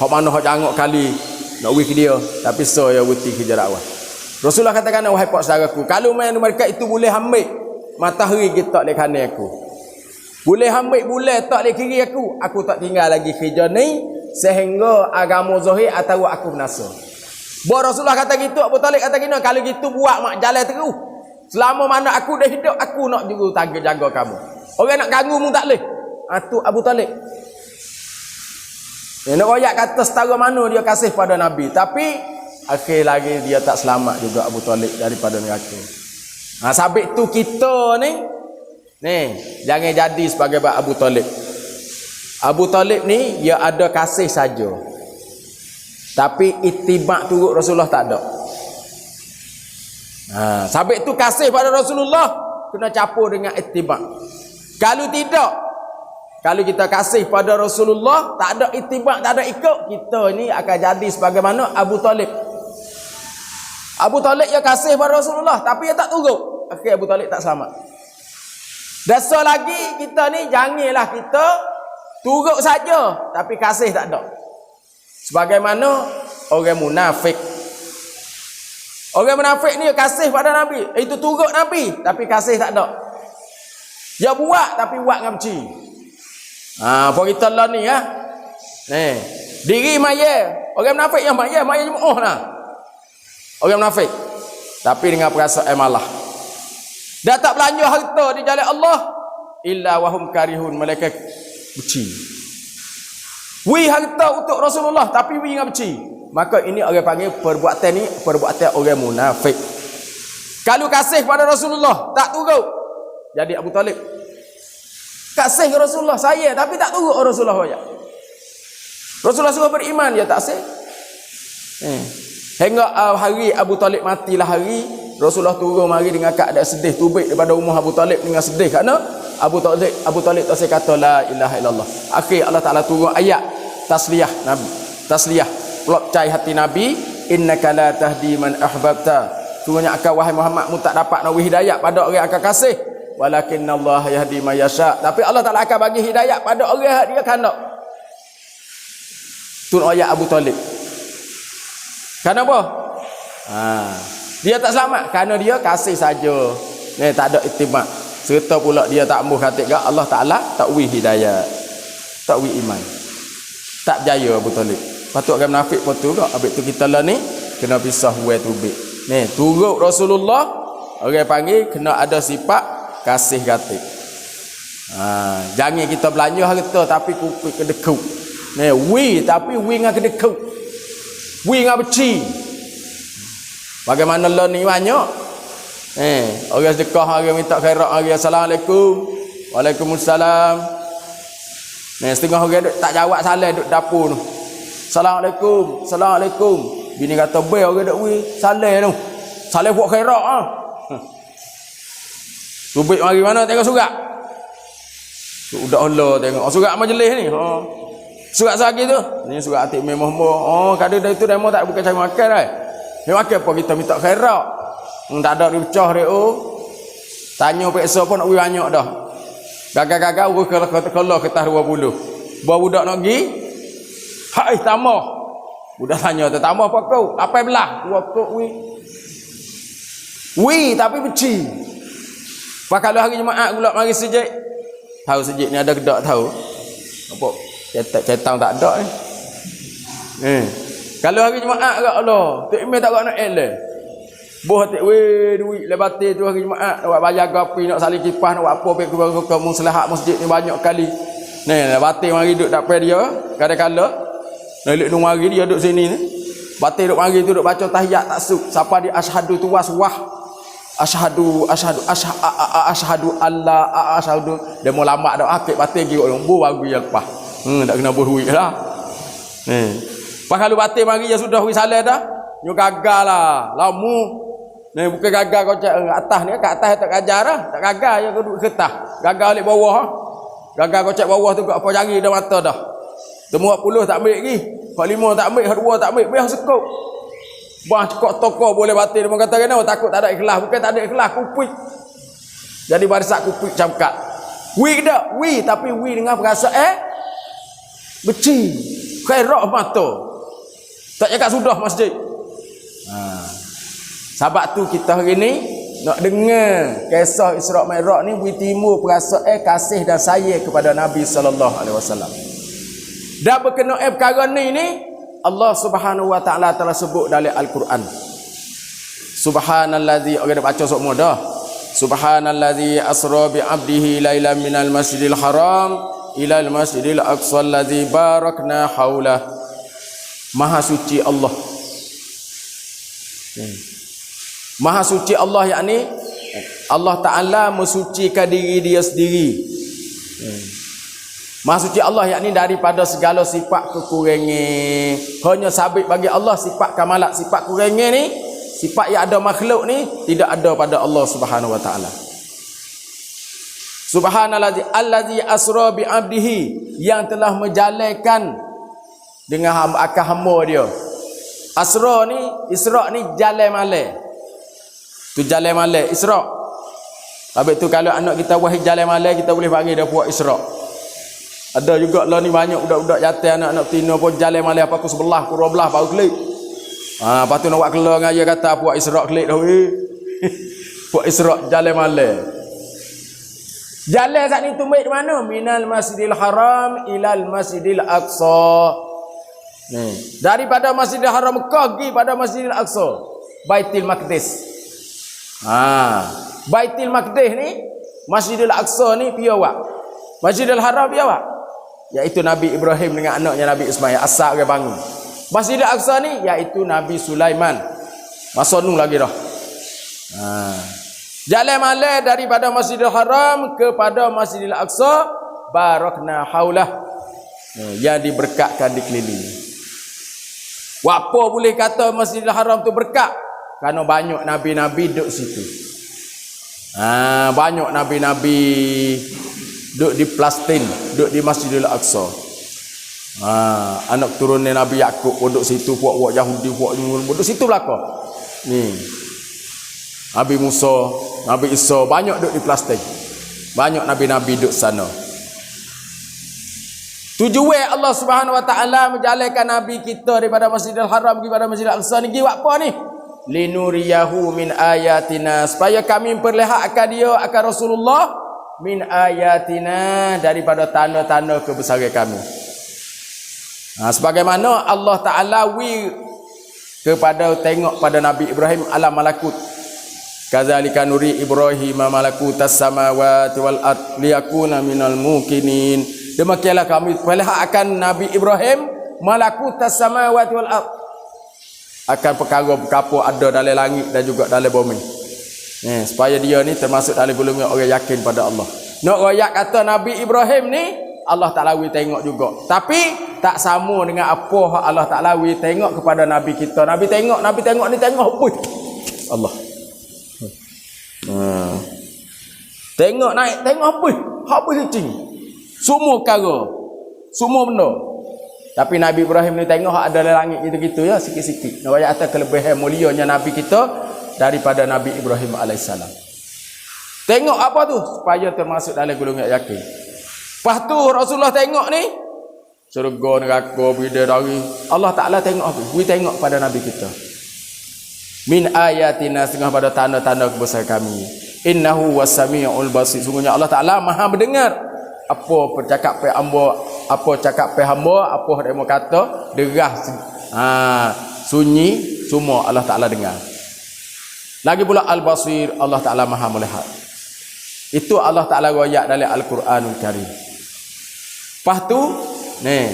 hak mana hak jangok kali, nak wik dia. Tapi ya wuti kerja dakwah. Rasulullah katakan, wahai pak saudaraku, kalau main mereka itu boleh ambil matahari, kita tak boleh kanan aku. Boleh ambil bulan, tak boleh kiri aku tak tinggal lagi kerja ni sehingga agama zahir atau aku binasa. Bahawa Rasulullah kata gitu, Abu Talib kata gini, kalau gitu buat mak jalan terus. Selama mana aku dah hidup, aku nak juga jaga kamu. Orang nak ganggu mu tak boleh. Tu Abu Talib. Nak royak kata setara mana dia kasih pada Nabi, tapi akhir lagi dia tak selamat juga Abu Talib daripada neraka. Sabit tu kita ni jangan jadi sebagai Abu Talib. Abu Talib ni dia ada kasih saja, tapi itibak turut Rasulullah tak ada. Sabit tu kasih pada Rasulullah kena campur dengan itibak. Kalau tidak, kalau kita kasih pada Rasulullah tak ada itibak, tak ada ikut, kita ni akan jadi sebagaimana Abu Talib. Abu Talib dia kasih pada Rasulullah tapi dia tak turut. Akhir Abu Talib tak selamat. Dasar lagi kita ni janganlah kita turut saja tapi kasih tak ada. Sebagaimana orang munafik. Orang munafik ni kasih pada Nabi, itu turut Nabi tapi kasih tak ada. Dia buat tapi buat dengan benci. Apa kita lah ni ya. Ni, diri maya, orang munafik yang maya jemaah lah. Orang munafik. Tapi dengan perasaan malah. Dah tak belanja harta di jalan Allah illa wahum karihun, mereka benci. Wi harta untuk Rasulullah tapi wi dengan benci. Maka ini orang panggil perbuatan ni perbuatan orang munafik. Kalau kasih pada Rasulullah tak turut, jadi Abu Talib. Kasih ke Rasulullah saya tapi tak turut Rasulullah banyak. Rasulullah suruh beriman dia tak kasih. Hingga hari Abu Talib matilah hari Rasulullah turun mari dengan keadaan sedih, tubik daripada rumah Abu Talib dengan sedih kerana Abu Talib tak kata la ilaha illallah. Akhir Allah Taala turun ayat tasliyah Nabi. Tasliyah pelak cai hati Nabi, innaka la tahdi man ahbabta. Sungguhnya akan wahai Muhammad mu tak dapat nak hidayah pada orang yang akan kasih, walakinnallaha yahdi may yasha. Tapi Allah Taala akan bagi hidayah pada orang yang dia kehendak. Tu ayat Abu Talib. Kenapa? Dia tak selamat kerana dia kasih saja. Ni tak ada iktimat. Serta pula dia tak ambuh kata ke Allah Taala tak wi hidayah. Tak wi iman. Tak berjaya Abu Talib. Patut orang munafik pun tu kak. Habis tu kita lah ni kena pisah we tubik. Ni turut Rasulullah orang panggil kena ada sifat kasih kata. Jangan kita belanja harta tapi kupik kedekut. Ni wi tapi wi dengan kedekut. Wi dengan benci. Bagaimana lah ni banyak. Orang sedekah, orang minta khairat, orang assalamualaikum, waalaikumsalam. Setengah orang duk tak jawab salam duk dapur tu. Assalamualaikum, assalamualaikum. Bini kata be orang duk wi salam tu. Salam buat khairat ah. Tubik mari mana tengok surat. Sudah Allah tengok. Surat majlis ni. Surat sagi tu. Ni surat atik memang. Kadang dari tu demo tak bukan cari makan dah. Dia makan apa kita minta khairat. Tak ada dipecah dia tanya peksa pun nak pergi banyak dah. Gagal-gagal urus kalau kertas 20. Bawa budak nak pergi. Hai tambah. Budak tanya tu tambah apa kau? 18. Dua kau wi tapi benci. Pak kalau hari Jumaat pula mari sejid. Tahu sejid ni ada kedak tahu. Apa? Cetak tak ada ni. Kalau hari Jumaat kat Allah, Tok Imam tak nak eleh. Boh tak duit lebatin tu hari Jumaat nak bayar gapi, nak salin kipas, nak buat apa pek ke muslihat masjid ni banyak kali. Ni lebatin mari duduk tak payah dia, kadang-kala nak duduk mari dia duduk sini ni. Batin duduk mari tu duduk baca tahiyat tak suk. Siapa dia asyhadu tu wah. Asyhadu Allah asyhadu. Dia mau lambat dak akid batin gi lembu baru dia lepas. Tak kena duit lah. Pas kalau batin mari dia sudah wi salah dah. Nyo gagal lah. Lamu ni bukan gagal kau cak atas ni, kat atas tak gagal dah. Tak gagal je kau duduk kertas. Gagal balik bawah. Gagal kau cak bawah tu apa jari dah mata dah. Semua 10 tak ambil lagi. 5 tak ambil, 2 tak ambil, biar sekop. Bah cekok toko boleh batin. Dia kata kena takut tak ada ikhlas. Bukan tak ada ikhlas, kupik. Jadi barisak kupik camkat. Wi dak, wi tapi wi dengan perasaan benci. Khairat mata. Tak cakap sudah masjid. Sebab tu kita hari ni nak dengar kisah Isra' Mi'raj ni wi timbul perasaan kasih dan sayang kepada Nabi sallallahu alaihi wasallam. Dan berkenaan perkara ni Allah Subhanahu wa taala telah sebut dalam Al-Quran. Subhanallazi, orang dah baca semua dah. Subhanallazi asra bi 'abdihi lailan minal masjidil haram ilal masjidil aqsa allazi barakna haulah. Maha suci Allah. Maha suci Allah, yakni Allah Ta'ala mensucikan diri dia sendiri. Maha suci Allah, yakni daripada segala sifat kekurangan. Hanya sabit bagi Allah sifat kamalat. Sifat kurangnya ni, sifat yang ada makhluk ni tidak ada pada Allah Subhanahu wa taala. Subhanallazi allazi asra bi 'abdihi, yang telah menjalankan dengan akan hamba dia. Asra ni, Isra ni jalan malam. Tu jalan malam Isra. Habis tu kalau anak kita wahai jalan malam, kita boleh panggil dia puak Isra'. Ada juga lah ni banyak budak-budak jatuh anak-anak betina pun jalan malam apa aku sebelah, aku 12 baru kelik. Lepas tu nak buat keluar dengan dia kata puak Isra' kelik dah weh. Puak Isra' jalan malam. Jalan saat ni tumbik di mana? Minal Masjidil Haram ilal Masjidil Aqsa. Ni, daripada Masjidil Haram Mekah pergi pada Masjidil Aqsa, Baitul Maqdis. Baitul Maqdis ni, Masjidil Aqsa ni pi awak. Masjidil Haram pi awak. Iaitu Nabi Ibrahim dengan anaknya Nabi Ismail asal ke bangun. Masjidil Aqsa ni iaitu Nabi Sulaiman. Masa nu lagi dah. Jalan malam daripada Masjidil Haram kepada Masjidil Aqsa, barakna haulah. Yang diberkatkan dikelilingi. Apa boleh kata Masjidil Haram tu berkat? Kerana banyak nabi-nabi duduk situ. Banyak nabi-nabi duduk di Palestin, duduk di Masjidil Aqsa. Anak turun Nabi Yakub duduk situ, puak-puak Yahudi, puak duduk situ belakang. Ni. Nabi Musa, Nabi Isa banyak duduk di Palestin. Banyak nabi-nabi duduk sana. Tujuan Allah Subhanahu Wa Taala menjalankan nabi kita daripada Masjidil Haram kepada Masjidil Aqsa ni buat apa ni? Linuriyahu min ayatina, supaya kami memperlihatkan dia akan Rasulullah min ayatina, daripada tanda-tanda kebesaran kami. Sebagaimana Allah Taala kepada tengok pada Nabi Ibrahim alam malakut. Kadzalika nuri Ibrahim malakutas samawati wal ard liyakuna minal muqinin. Demikianlah kami perlihatkan Nabi Ibrahim malakutas samawati wal ard, akan perkara-perkara ada dalam langit dan juga dalam bumi. Supaya dia ni termasuk dalam golongan orang yakin pada Allah. Nak royak kata Nabi Ibrahim ni Allah Ta'ala tengok juga. Tapi tak sama dengan apa Allah Ta'ala tengok kepada Nabi kita. Nabi tengok ni tengok apa? Allah. Tengok naik, tengok apa? Apa cicing? Semua perkara, semua benda. Tapi Nabi Ibrahim ni tengok ada dalam langit gitu-gitu ya, sikit-sikit. Nak ayat atas kelebihan mulianya Nabi kita daripada Nabi Ibrahim alaihissalam. Tengok apa tu? Supaya termasuk dalam golongan yakin. Lepas tu Rasulullah tengok ni, syurga, neraka, bidadari. Allah Ta'ala tengok apa? We tengok pada Nabi kita. Min ayatina, setengah pada tanda-tanda kebesaran kami. Innahu wasami'ul basir. Sungguhnya Allah Ta'ala maha mendengar apa percakapan hamba, apa cakapan hamba, apa demo kata, derah, sunyi, semua Allah Ta'ala dengar. Lagi pula al-basir, Allah Ta'ala maha melihat. Itu Allah Ta'ala royak dalam Al-Quranul Karim. Lepas tu ni,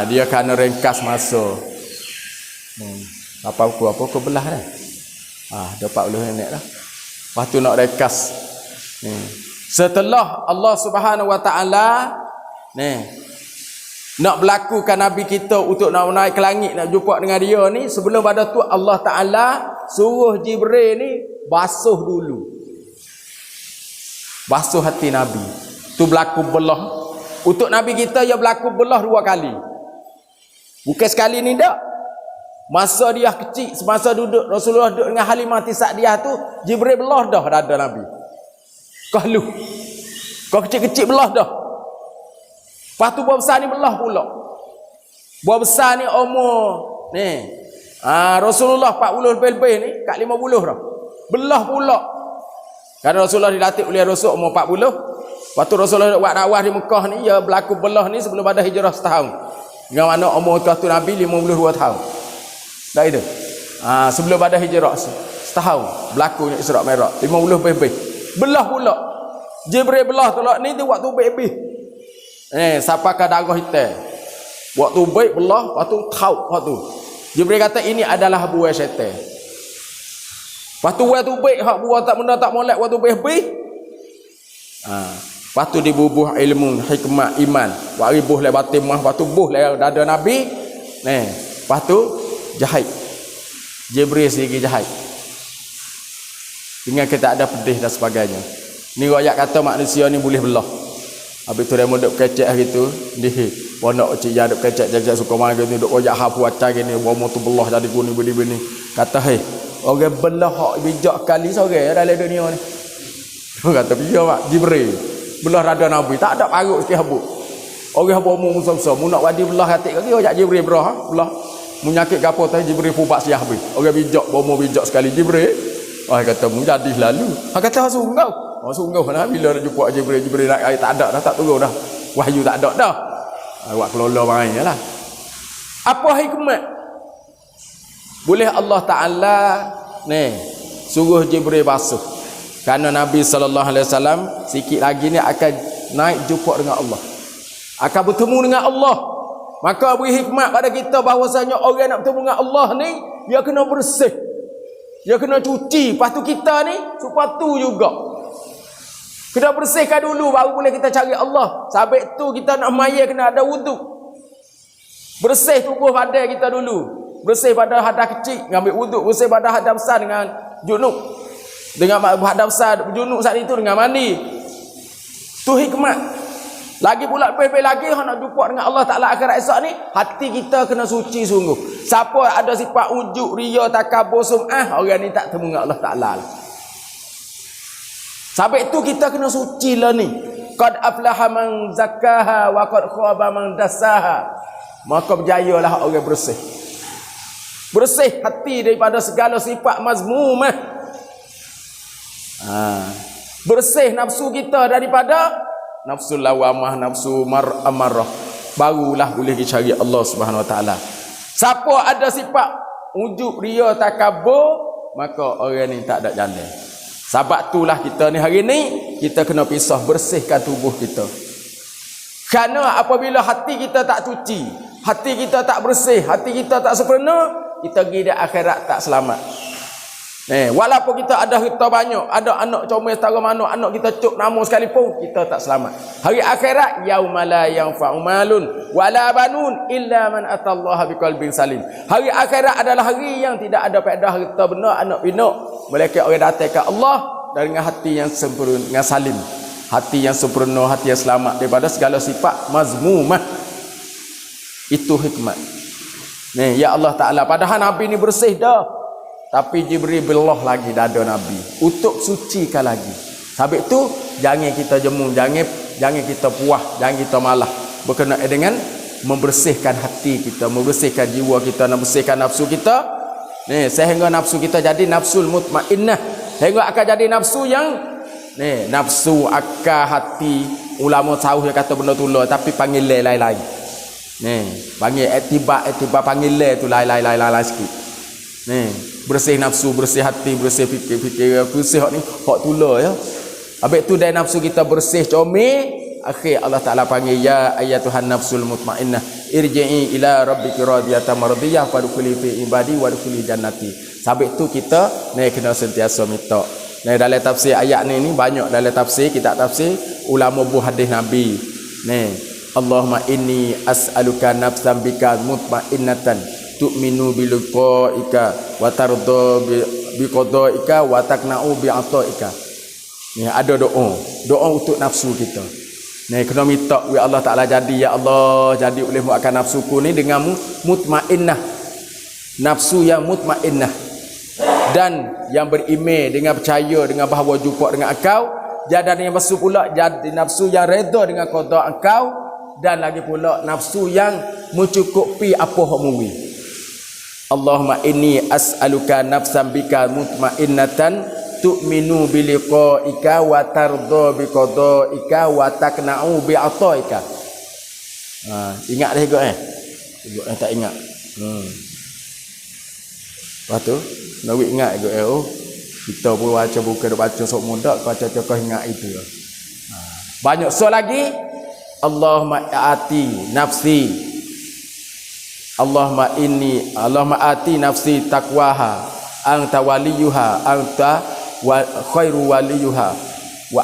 dia kena ringkas masa. Apa aku belah dah. Dah 40 minit dah. Lepas tu nak ringkas. Setelah Allah Subhanahu Wa Taala nak berlakukan Nabi kita untuk nak naik ke langit, nak jumpa dengan dia ni, sebelum pada tu Allah Ta'ala suruh Jibril ni basuh dulu. Basuh hati Nabi. Tu berlaku belah. Untuk Nabi kita dia berlaku belah 2 kali. Bukan sekali ni dak. Masa dia kecil, semasa duduk Rasulullah duduk dengan Halimah Sa'diyah tu, Jibril belah dah dada Nabi. Kau lu. Kau kecil-kecil belah dah. Lepas tu buah besar ni belah pula. Buah besar ni umur ni. Rasulullah 40 lebih-lebih ni, kat 50 dah. Belah pula. Kerana Rasulullah dilatih oleh Rasul umur 40. Lepas tu Rasulullah buat dakwah di Mekah ni, dia berlaku belah ni sebelum ada hijrah setahun. Dengan mana umur tu Nabi 52 tahun. Dah itu. Sebelum ada hijrah setahun berlakunya Isra' Mi'raj 50 lebih. Belah pula. Jibril belah tolak ni dia waktu baby. Siapa ke darah hitam. Waktu baik belah, waktu khaut waktu. Jibril kata ini adalah buah syaitan. Waktu baik hak buah tak benda tak molek waktu baby. Lepas tu dibubuh ilmu, hikmah, iman. Wa ribuh le batin mah, lepas tu buh le dada Nabi. Lepas tu jahit. Jibril sendiri jahit. Dengan kita ada pedih dan sebagainya. Ni rakyat kata manusia ni boleh belah. Habis tu dia duduk kecek gitu. Dia pondok cik dia duduk kecek jajak suka mana gitu. Duduk rakyat hafu acai gini. Bawa tu belah jadi kuning bini-bini. Kata orang belah hak bijak kali seorang dalam dunia ni. Kata dia mak Jibril belah dada Nabi tak ada parut sikit habuk. Orang hamba umum besar-besar mu nak wadi belah hati kaki ajak Jibril belah. Mu nyakit gapo tadi Jibril pubak siah habis. Orang bijak bomo bijak sekali Jibril. Kata mu jadi lalu. Kata sungguh. Sungguh nah bila nak jumpa Jibril nak tak ada dah tak turun dah. Wahyu tak ada dah. Awak kelola mainnya lah. Apa hikmat? Boleh Allah Taala ni suruh Jibril basuh. Kerana Nabi SAW sikit lagi ni akan naik jumpa dengan Allah. Akan bertemu dengan Allah. Maka beri hikmat pada kita bahawasanya orang nak bertemu dengan Allah ni dia kena bersih. Dia kena cuci. Lepas tu kita ni sepatu juga. Kena bersihkan dulu baru boleh kita cari Allah. Sabit tu kita nak mayar kena ada wuduk. Bersih tubuh badan kita dulu. Bersih pada hadas kecil ngambil wuduk. Bersih pada hadas besar dengan junub. Dengan hadas besar junub saat itu dengan mandi. Tu hikmat. Lagi pula lebih lagi nak jumpa dengan Allah Ta'ala akhirat esok ni, hati kita kena suci sungguh. Siapa ada sifat ujub, riya, takabur, sum'ah, orang ni tak temu dengan Allah Ta'ala. Sampai tu kita kena suci lah ni. Qad aflaha man zakkaha wa qad khaba man dassaha. Maka berjayalah orang bersih. Bersih hati daripada segala sifat mazmumah. Bersih nafsu kita daripada nafsu lawamah, nafsu amarah. Barulah boleh dicari Allah Subhanahu Wa Taala. Siapa ada sifat ujub, riya, takabur, maka orang ni tak ada jalan. Sebab itulah kita ni hari ni kita kena pisah bersihkan tubuh kita. Kerana apabila hati kita tak cuci, hati kita tak bersih, hati kita tak sempurna, kita pergi di akhirat tak selamat. Walaupun kita ada harta banyak, ada anak comel setara mana, anak kita cuk nama sekalipun, kita tak selamat. Hari akhirat yauma la yanfa'u malun wala banun illa man atallaha biqalbin salim. Hari akhirat adalah hari yang tidak ada faedah harta benda, anak pinak, melainkan orang datang ke Allah dengan hati yang sempurna, dengan salim. Hati yang sempurna, hati yang selamat daripada segala sifat mazmumah. Itu hikmat. Ya Allah Ta'ala, padahal Nabi ni bersih dah. Tapi Jibril belah lagi dada Nabi untuk sucikan lagi. Sebab itu jangan kita jemu, jangan kita puas, jangan kita malah. Berkenaan dengan membersihkan hati kita, membersihkan jiwa kita, membersihkan nafsu kita. Sehingga nafsu kita jadi nafsul mutmainnah. Sehingga akan jadi nafsu yang nafsu akal hati. Ulama tahu dia kata benda tu lah, tapi panggil lain-lain. Panggil etibar panggil tu lain-lain sikit. Bersih nafsu, bersih hati, bersih fikir, bersih hak ni hak tula ya. Habis tu dari nafsu kita bersih comel, akhir Allah Taala panggil ya ayyatuhan nafsul mutmainnah irji'i ila rabbiki radiyatan mardiyah fadkhuli fi ibadi wadkhuli jannati. Sampai tu kita kena sentiasa minta. Dalam tafsir ayat ni banyak dalam tafsir, kitab tafsir ulama buh hadis Nabi. Allahumma inni as'aluka nafsan bika mutmainnatan tu'minu biliqa'ika wa tarda biqada'ika wa takna'u bi'ata'ika. Ni ada doa untuk nafsu kita. Kena minta ya Allah Taala jadi ya Allah, jadi oleh muakan nafsuku ni dengan mutmainnah. Nafsu yang mutmainnah dan yang beriman dengan percaya dengan bahawa jumpa dengan engkau. Jadi yang nafsu pula jadi nafsu yang redha dengan qada engkau, dan lagi pula nafsu yang mencukupi apa hak mui. Allahumma inni as'aluka nafsan bika mutmainnatan tu'minu biliqa'ika wa tarda biqada'ika wa takna'u bi'ata'ika. Ingat dah juga tak ingat. Lepas tu nak ingat juga kita pun baca buku dak baca sok muda baca kau ingat itu. Banyak soal lagi. Allahumma ati nafsi Allahumma ati nafsi taqwaha anta waliyuha anta wa khairu waliyuha wa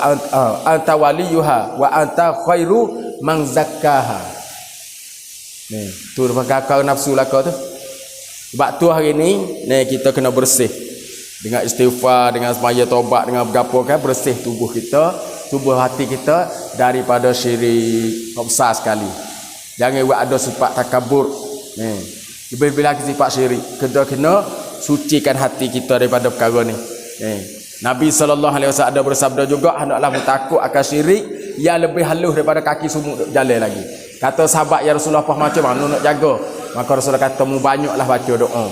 anta waliyuha wa anta khairu man zakkaha. Tu kakak nafsu lah kau tu. Sebab tu hari ni kita kena bersih dengan istighfar, dengan semaya taubat, dengan bergapo kan, bersih tubuh kita, tubuh hati kita daripada syirik besar sekali. Jangan buat ada sifat takabur. Lebih-lebih lagi sifat syirik. Kita kena sucikan hati kita daripada perkara ni. Nabi SAW ada bersabda juga, hendaklah takut akan syirik yang lebih halus daripada kaki sumuk duk jalan lagi. Kata sahabat, ya Rasulullah, apa macam mana nak jaga? Maka Rasulullah kata, mu banyaklah baca doa.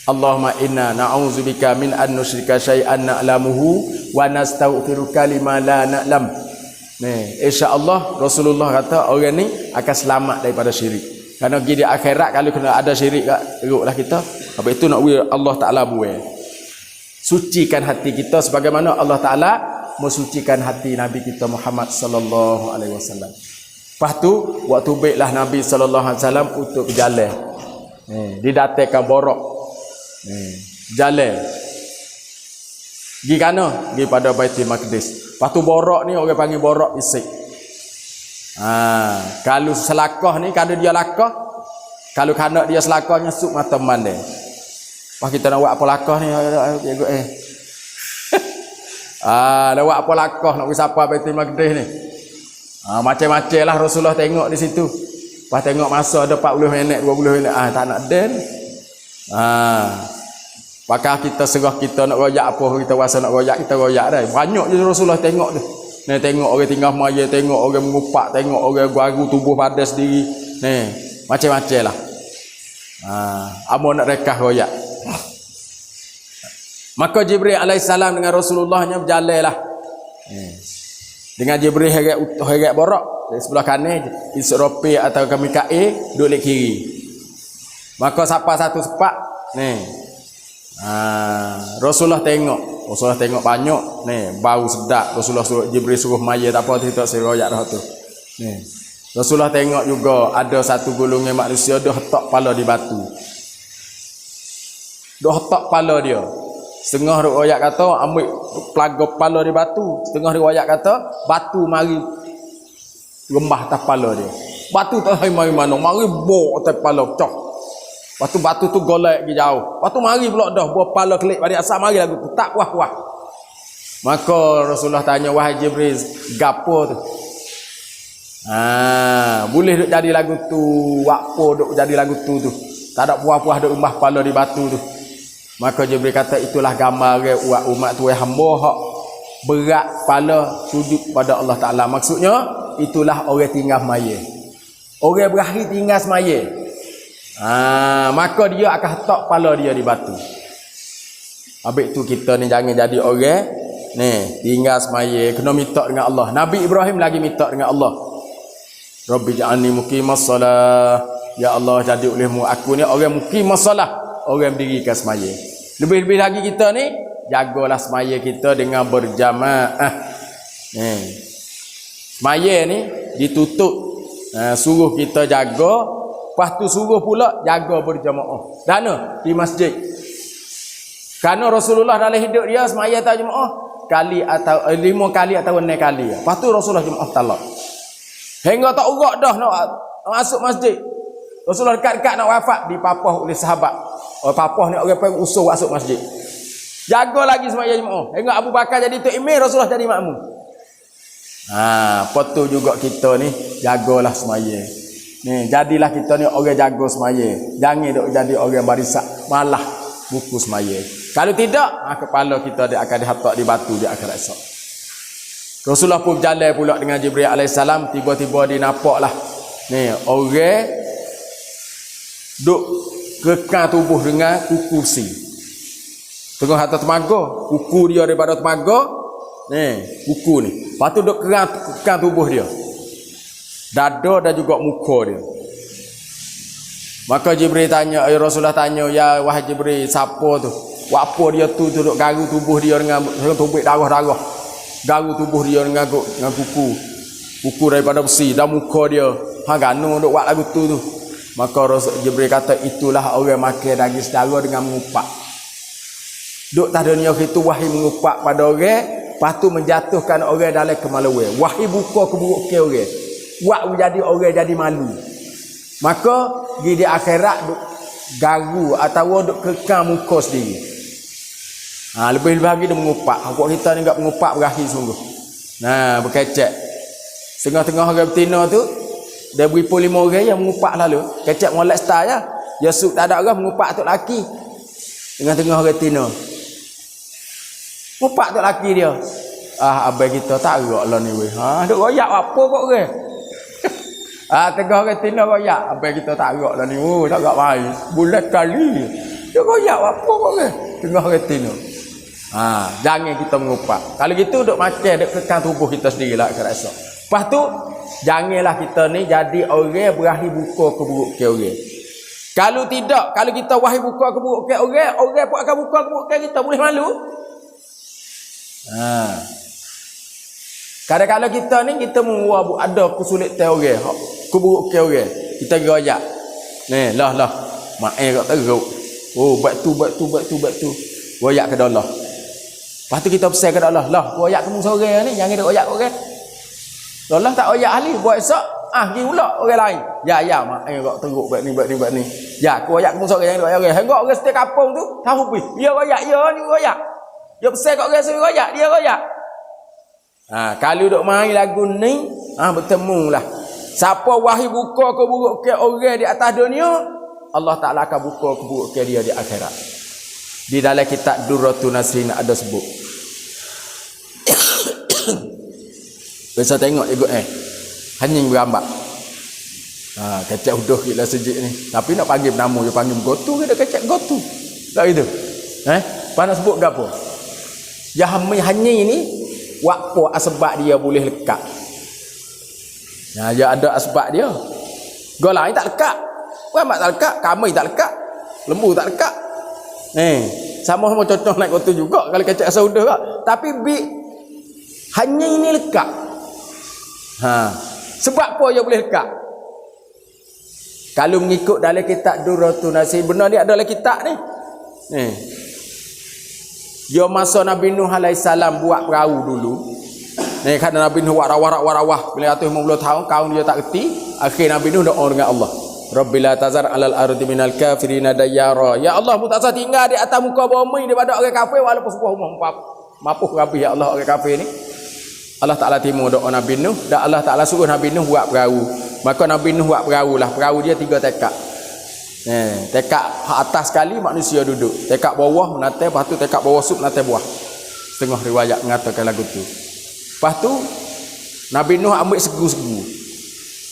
Allahumma inna na'udzubika min an nusyrika syai'an na'lamuhu wa nastaghfiruka lima la na'lam. Insya-Allah Rasulullah kata orang ni akan selamat daripada syirik. Kerana di akhirat kalau kena ada syirik teruklah kita. Habis itu nak Allah Taala buat. Sucikan hati kita sebagaimana Allah Taala mensucikan hati Nabi kita Muhammad sallallahu alaihi wasallam. Lepas tu waktu baiklah Nabi sallallahu alaihi wasallam untuk berjalan. Didatangkan borok. Jalan pergi kana? Pergi pada Baitul Maqdis. Lepas tu borok ni orang panggil borok isik. Kalau selakah ni, kalau dia lakah, kalau kanak dia selakahnya suk mata mandai. Lepas kita nak buat apa lakah ni? Nak buat apa lakah, nak pergi siapa Baitul Maqdis ni? Macam-macam lah Rasulullah tengok di situ. Lepas tengok masa ada 40 minit, 20 minit, tak nak den. Pakah kita serah kita nak royak apa, kita rasa nak royak, kita royak dah. Banyak je Rasulullah tengok tu. Ni tengok orang tinggal maya, tengok orang mengupak, tengok orang garu tubuh pada sendiri. Ni macam-macam lah. Amo nak rekah royak. Maka Jibril alaihissalam dengan Rasulullahnya berjalan lah. Dengan Jibril heret borok dari sebelah kanan, Israfil atau Mikail duduk di kiri. Maka siapa satu sepak ni, Rasulullah tengok banyak ni, bau sedap. Rasulullah suruh Jibril suruh maya tak apa, kita seroyak dah tu ni. Rasulullah tengok juga ada satu golongan manusia dah hetak kepala di batu. Dah hetak kepala dia. Setengah riwayat kata ambil pelaga kepala di batu, setengah riwayat kata batu mari rembah atas kepala dia. Batu tak mari mana, mari bok atas kepala cok. Batu tu golek pergi jauh. Lepas tu mari pula dah buah kepala kelik pada asal mari lagu tu. Tak puas-puas. Maka Rasulullah tanya, wahai Jibril, gapo tu? Boleh duk jadi lagu tu, wakpo duk jadi lagu tu. Tak ada puas-puas duk umbah kepala di batu tu. Maka Jibril kata, itulah gambar umat tuai hamba hak berat kepala sujud pada Allah Taala. Maksudnya itulah orang tinggal semaya. Orang berakhir tinggal semaya. Maka dia akan hetak kepala dia di batu. Habis tu kita ni jangan jadi orang ni tinggal semaya, kena minta dengan Allah. Nabi Ibrahim lagi minta dengan Allah. Rabbi ja'alni muqimas salah. Ya Allah, jadi olehmu aku ni orang muqimas salah, orang mendirikan semaya. Lebih-lebih lagi kita ni jagalah semaya kita dengan berjamaah. Semaya ni ditutup, suruh kita jaga. Lepas tu suruh pula jaga berjamaah. Dana di masjid. Kerana Rasulullah dalam hidup dia semaya tak jemaah kali atau 5 kali atau 6 kali. Lepas tu Rasulullah jemaah talak. Hingga tak urat dah nak masuk masjid. Rasulullah dekat-dekat nak wafat dipapah oleh sahabat. Papah ni orang pun usul masuk masjid. Jaga lagi semaya jemaah. Hingga Abu Bakar jadi tok imam, Rasulullah jadi makmum. Lepas tu juga kita ni jagalah semaya. Ni jadilah kita ni orang jaga semaya. Jangan duk jadi orang barisak malah buku semaya. Kalau tidak, kepala kita dia akan dihatak di batu di akhirat esok. Rasulullah pun berjalan pula dengan Jibril alaihissalam. Tiba-tiba dia nampaklah ni orang duk kekang tubuh dengan kuku besi. Tengok atas temaga, kuku dia daripada temaga ni, kuku ni. Lepas tu duk kekang tubuh dia, dada dan juga muka dia. Maka Jibril tanya, Rasulullah tanya, ya wahai Jibril, siapa tu? Apa dia tu duduk garu tubuh dia dengan tubuh darah-darah. Garu tubuh dia dengan kuku daripada besi, dan muka dia gano duk buat lagu tu. Maka Jibril kata, itulah orang makan daging saudara dengan mengupak. Duk tak ada niat itu wahai mengupak pada orang, lepas tu menjatuhkan orang dalam kemaluan. Wahai buka keburukan orang, buat jadi orang jadi malu. Maka di akhirat duk garu atau duk kekang muka sendiri. Lebih lagi dia mengupak. Hak kita ni enggak mengupak berakhir sungguh. Berkecek. Tengah-tengah orang betina tu dia beri pun 5 orang yang mengupak lalu. Kecek molek star je. Ya suk tak ada orang mengupak tu laki. Tengah-tengah orang betina. Ngupak tu laki dia. Abang kita tak gerak lah ni weh. Duk royak apa kok ke? Tengah retina royak. Abang kita tak gerak lah ni. Tak gerak mai. Bulan kali. Duk royak apa kok ke? Tengah retina. Jangan kita mengupak. Kalau gitu duk makan, duk kekang tubuh kita sendirilah akan rasa. Lepas tu, janganlah kita ni jadi orang berakhir buka keburukan orang. Kalau tidak, kalau kita wahai buka keburukan orang, orang pun akan buka keburukan kita. Boleh malu? Kadang-kadang kita ni, kita menguap ada kesulitan orang, keburukan orang. Kita gerak. Ni, lah. Main kat teruk. Buat tu. Royak ke Allah. Lepas tu kita pesan ke Allah. Lah, royak kamu seorang ni, jangan royak orang. Allah tak royak ahli, buat esok. Pergi pula orang lain. Ya, main kat teruk buat ni. Ya, aku royak kamu seorang, jangan royak orang. Hingga orang setiap kampung tu, tahu pergi. Dia royak, ni royak. Dia pesan kat orang suruh royak, dia royak. Kalau duk main lagu ni, bertemu lah. Siapa wahai buka keburukan orang di atas dunia, Allah Ta'ala akan buka keburukan dia di akhirat. Di dalam kitab Durratun Nasrin ada sebut. Bisa tengok ikut Hanying berambak. Kecek udah kita sejik ni. Tapi nak panggil nama, dia panggil gotu ke dia kecek gotu. Tak gitu. Panas sebut ke apa? Hanying ni waktu asbab dia boleh lekat. Dia ada asbab dia. Golai tak lekat. Berambak tak lekat, kamai tak lekat, lembu tak lekat. Sama-sama cocok naik gotu juga kalau kecek asal udah kak. Tapi hanya ini lekat. Sebab apa dia boleh lekat? Kalau mengikut dalam kitab Durratun Nasir, benar dia adalah kitab ni. Dia masa Nabi Nuh alaihissalam buat perahu dulu. Kerana Nabi Nuh buat rawah-rawah bila 150 tahun kaum dia tak reti. Akhir Nabi Nuh doa dengan Allah. Rabbil la tazar alal ardi minal kafirina dayyara. Ya Allah, mu tak usah tinggal di atas muka bumi daripada orang kafir walaupun sebuah rumah mapuh rapi ya Allah orang kafir ni. Allah Ta'ala timur doa Nabi Nuh dan Allah Ta'ala suruh Nabi Nuh buat perahu. Maka Nabi Nuh buat perahu lah. Perahu dia 3 tekak. Tekak atas sekali manusia duduk. Tekak bawah menatai, lepas tu tekak bawah sup menatai buah. Setengah riwayat mengatakan lagu tu. Lepas tu Nabi Nuh ambil segu-segu.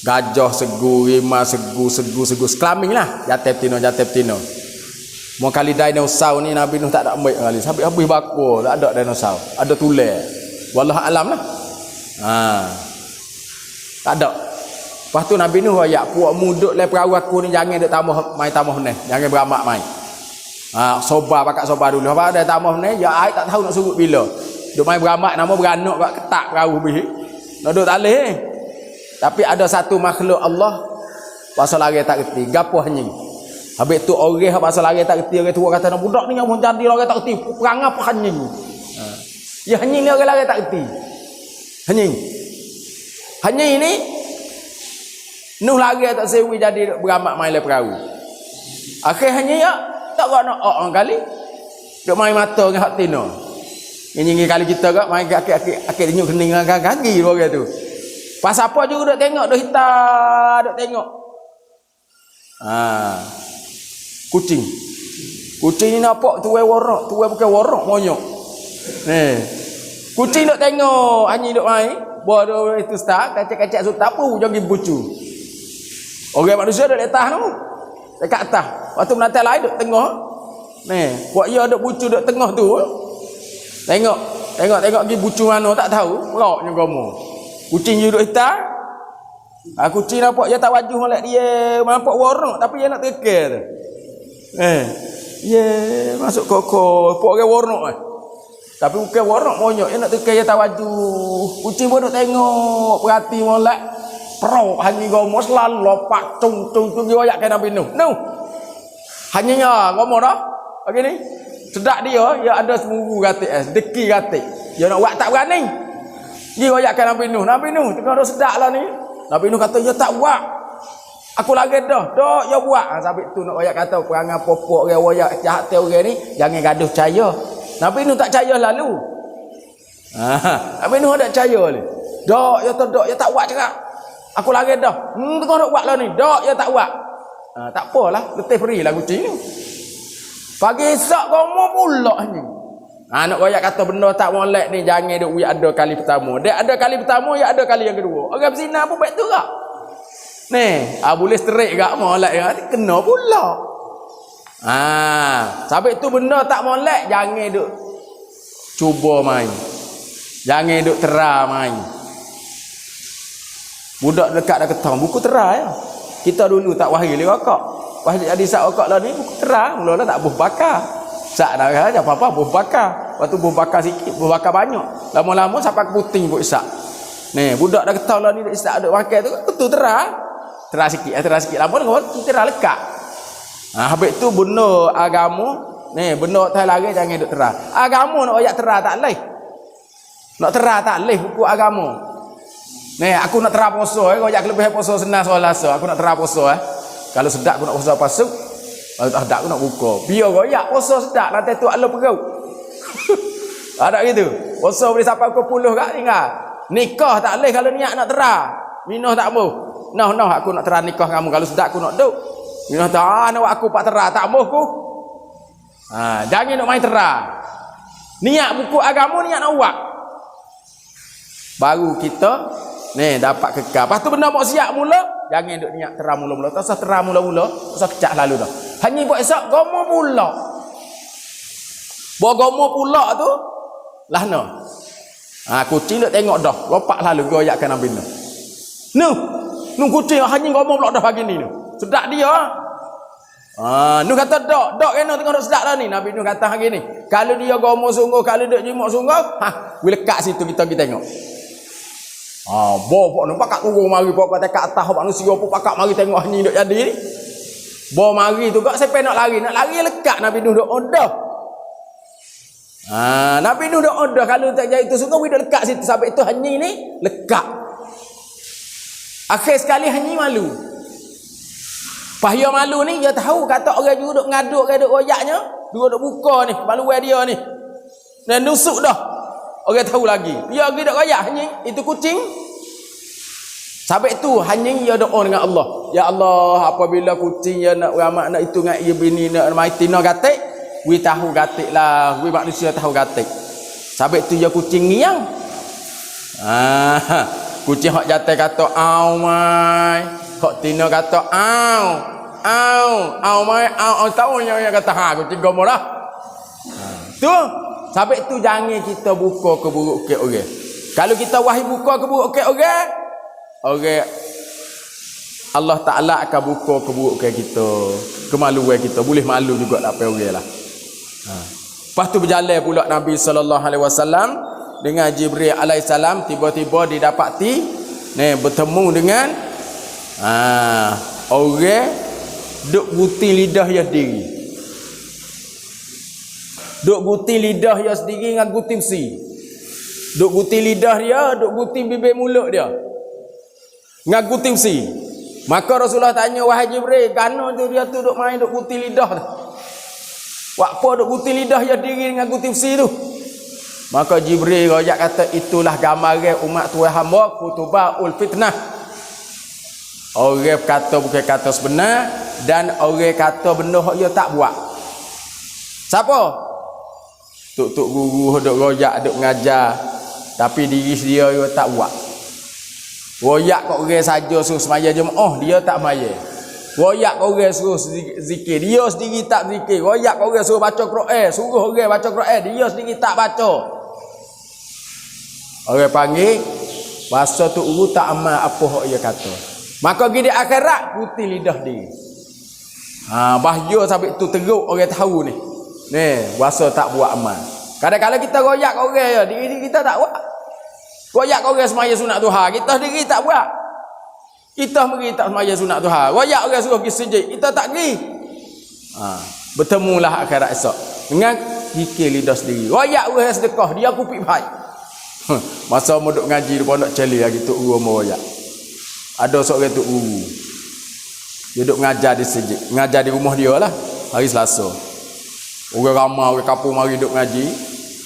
Gajah segu, rimau segu, sekelamin lah. Jatep tino. Mau kali dinosaur ni Nabi Nuh tak ada ambil kali. Sampai habis bakul, tak ada dinosaur. Ada tular. Wallahu alam lah. Tak ada. Lepas tu Nabi Nuh royak, puak muduk le perahu aku ni jangan duk tambah ni. Jangan beramak mai. Pakat sobar dulu. Apa ada tambah ni, ya air tak tahu nak surut bila. Duk main beramak nama beranak kat ketak perahu bih. Nak duk tak leh. Tapi ada satu makhluk Allah pasal lari tak reti. Gapo hanying. Habis tu orang pasal lari tak reti, orang tua kata nak budak ni yang jadi orang tak reti. Perang apa hanying? Ya hanying ni orang lari tak reti. Hanying ni Nuh lari tak sewi jadi beramak main le perahu. Akhir hanying ya tak nak orang kali. Duk main mata dengan hak tino. Ini kali kita gak main akik denyuk kening dengan kaki orang tu. Pas apa juga duk tengok, duk hitam, duk tengok. Kucing. Kucing ni nampak tuai warok, tuai bukan warok monyok. Kucing duk tengok, anjing duk main, buat itu start, kacak-kacak suta apa jogi bucu. Orang manusia duk letas tu. Dekat atas. Waktu menatai lain duk tengok. Buat dia duk bucu duk tengah tu. Tengok pergi bucu mana tak tahu, meloknya kamu. Kucing duduk hitam. Kucing nampak dia tak wajah molek dia, nampak warok tapi dia nak tekir. Masuk koko, pok orang warok Tapi bukan warok monyok, dia nak tekir dia tak wajah. Kucing pun duk tengok, perhati molek. Pro hanya gomo selalu lopak cung dia royak ke Nabi Nuh. Hanya gomo dah. Begini. Sedak dia ada semuru gatik deki gatik. Dia nak buat tak berani. Dia royakkan Nabi Nuh tengah dah sedak lah ni. Nabi Nuh kata, ya tak buat. Aku lagi dah. Dah, ya buat. Sampai tu nak royak kata, perangai popok orang royak jahat tu orang ni, jangan gaduh percaya. Nabi Nuh tak percaya lalu. Nabi Nuh tak percaya ni. Dah, ya tak buat cakap. Aku lagi dah. Tengah nak buat lah ni. Dah, ya tak buat. Tak apalah, letih free lah kucing ni. Pagi esok kamu pula ni. Nak royak kata benda tak molek ni jangan duk we ada kali pertama. Dia ada kali pertama, ya ada kali yang kedua. Orang berzina pun baik tu gak. Ni, boleh straight gak molek gak kena pula. Sampai tu benda tak molek jangan duk cuba main. Jangan duk tera main. Budak dekat dah ketang buku tera ya. Kita dulu tak wahai le rokok. Wahai jadi sak rokok lah ni buku tera, mula-mula tak buh bakar. Sak dah aja apa-apa buh bakar. Waktu buh bakar sikit, buh bakar banyak. Lama-lama sampai ke puting pun isak. Ni, budak dah ketang lah ni dak isak dak pakai tu betul tera. Tera sikit lama dengan tera lekat. Habis tu benda agama, ni benda tak lari jangan duk tera. Agama nak ayat tera tak leh. Nak tera tak leh buku agama. Ni aku nak tera puasa kau ajak kelebihan puasa senang Selasa. Aku nak tera puasa Kalau sedap aku nak puasa pasuk. Kalau tak sedap aku nak buka. Biar royak puasa sedap nanti tu Allah perut. Ada gitu. Puasa boleh sampai pukul 10 kat tinggal. Nikah tak leh kalau niat nak tera. Minah tak mau. Nah aku nak tera nikah kamu kalau sedap aku nak duk. Minah tak nak aku pak tera tak mau aku. Jangan nak main tera. Niat buku agama niat nak buat. Baru kita ni dapat kekal. Lepas tu benda maksiat mula, jangan duk niat tera mula-mula. Tak usah tera mula-mula, tak usah kecak lalu dah. Hanya buat esok gomo pula. Buat gomo pula tu lahna. Kucing duk tengok dah, lompat lalu goyakkan Nabi Nuh. Nuh kucing hanya gomo pula dah pagi ni tu. Sedap dia. Nuh kata dok kena tengok dok sedap dah ni. Nabi Nuh kata hari ni. Kalau dia gomo sungguh, kalau duk jimat sungguh, boleh lekat situ kita pergi tengok. Bawa nak pakak turun mari bawa kat atas manusia pun pakak mari tengok ni duk jadi ni. Bawa mari tu kak siapa nak lari lekat Nabi Nuh duk order. Nabi Nuh duk order kalau tak jadi tu sungguh we duk lekat situ sampai itu hanya ni lekat. Akhir sekali hanya malu. Pahaya malu ni dia tahu kata orang juga duk ngaduk ke duk royaknya, duk buka ni malu dia ni. Dan nusuk dah. Orang tahu lagi. Dia pergi duk royak hanya itu kucing. Sampai tu hanya dia doa dengan Allah. Ya Allah, apabila kucing dia nak ramak nak itu dengan ia bini nak mati nak gatik, we tahu gatik lah, we manusia tahu gatik. Sampai tu dia kucing ngiang. Kucing hak jatuh kata au mai. Hak tina kata au mai au tahu yang kata kucing gomo lah. Tu sampai tu jangan kita buka keburukan orang. Kalau kita wahai buka keburukan orang, Allah Ta'ala akan buka keburukan kita, kemaluan kita. Boleh malu juga tak apa orang lah. Lepas tu berjalan pula Nabi SAW dengan Jibril alaihissalam. Tiba-tiba didapati bertemu dengan orang duk guti lidah dia sendiri. Duk guti lidah dia sendiri dengan guti besi. Duk guti lidah dia, duk guti bibir mulut dia dengan guti besi. Maka Rasulullah tanya, wahai Jibril, kerana tu dia tu duk main duk guti lidah tu? Apa duk guti lidah dia sendiri dengan guti besi tu? Maka Jibril royak kata, itulah gambaran umat Tuhan hamba kutubaul fitnah. Orang kata bukan kata sebenar, dan orang kata benda dia tak buat. Siapa? Tuk guru duk royak duk mengajar tapi diri dia tak buat. Royak kau orang saja suruh semaya jemaah dia tak semaya. Royak kau orang suruh zikir dia sendiri tak zikir. Royak kau orang suruh baca Quran, suruh orang baca Quran dia sendiri tak baca. Orang panggil bahasa tu guru tak amal apa hak dia kata. Maka gini akhirat putih lidah dia. Bahaya sampai tu teruk orang tahu ni. Bahasa tak buat amal. Kadang-kadang kita royak orang ya, diri kita tak buat. Royak orang semaya sunat duha, kita sendiri tak buat. Kita mari tak semaya sunat duha. Royak orang suruh pergi sujud, kita tak pergi. Bertemulah akhirat esok dengan zikir lidah sendiri. Royak orang sedekah, dia kupik baik. Masa mau duk ngaji depan nak celi lagi tu guru mau royak. Ada seorang tu guru. Dia duk ngajar di masjid, ngajar di rumah dia lah hari Selasa. Orang ramai, orang kampung mari duk ngaji,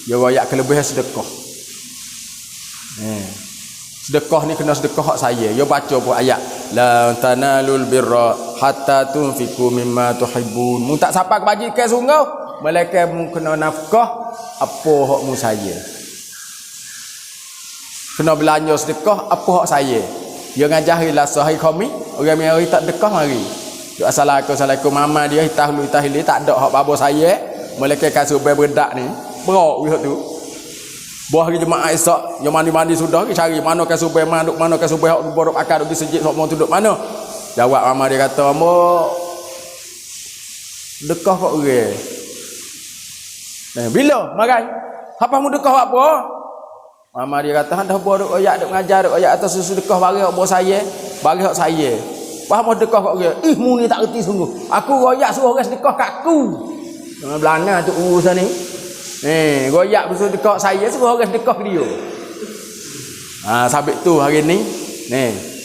dia royak kelebihan sedekah. Sedekah ni kena sedekah hak saya. Dia baca pun ayat la tanalul birra hatta tunfiqu mimma tuhibbun. Mu tak sampai kebajikan sungguh, malaikat mu kena nafkah apa hak mu saya. Kena belanja sedekah apa hak saya. Dia ngajarilah sehari kami, orang mari tak dekah mari. Assalamualaikum mama dia hitahlu hitahili tak ada hak babo saya, mereka kasih beredak ni. Berok wihak tu. Buah hari jemaah esok, yang mandi-mandi sudah cari mana kasih manduk, mana kasih hak borok akad di sejid hak mau duduk mana. Jawab mama dia kata, "Mama dekah kok orang." Bila marai? Apa mu dekah apa? Mama dia kata, "Dah buat duk oyak duk ngajar duk oyak atas susu dekah bagi hak bos saya, bagi hak saya." Faham dekah kok dia. Mu ni tak reti sungguh. Aku royak suruh orang sedekah kat aku. Belana tu urusan ni. Royak suruh sedekah saya, suruh orang sedekah ke dia. Sabit tu hari ni,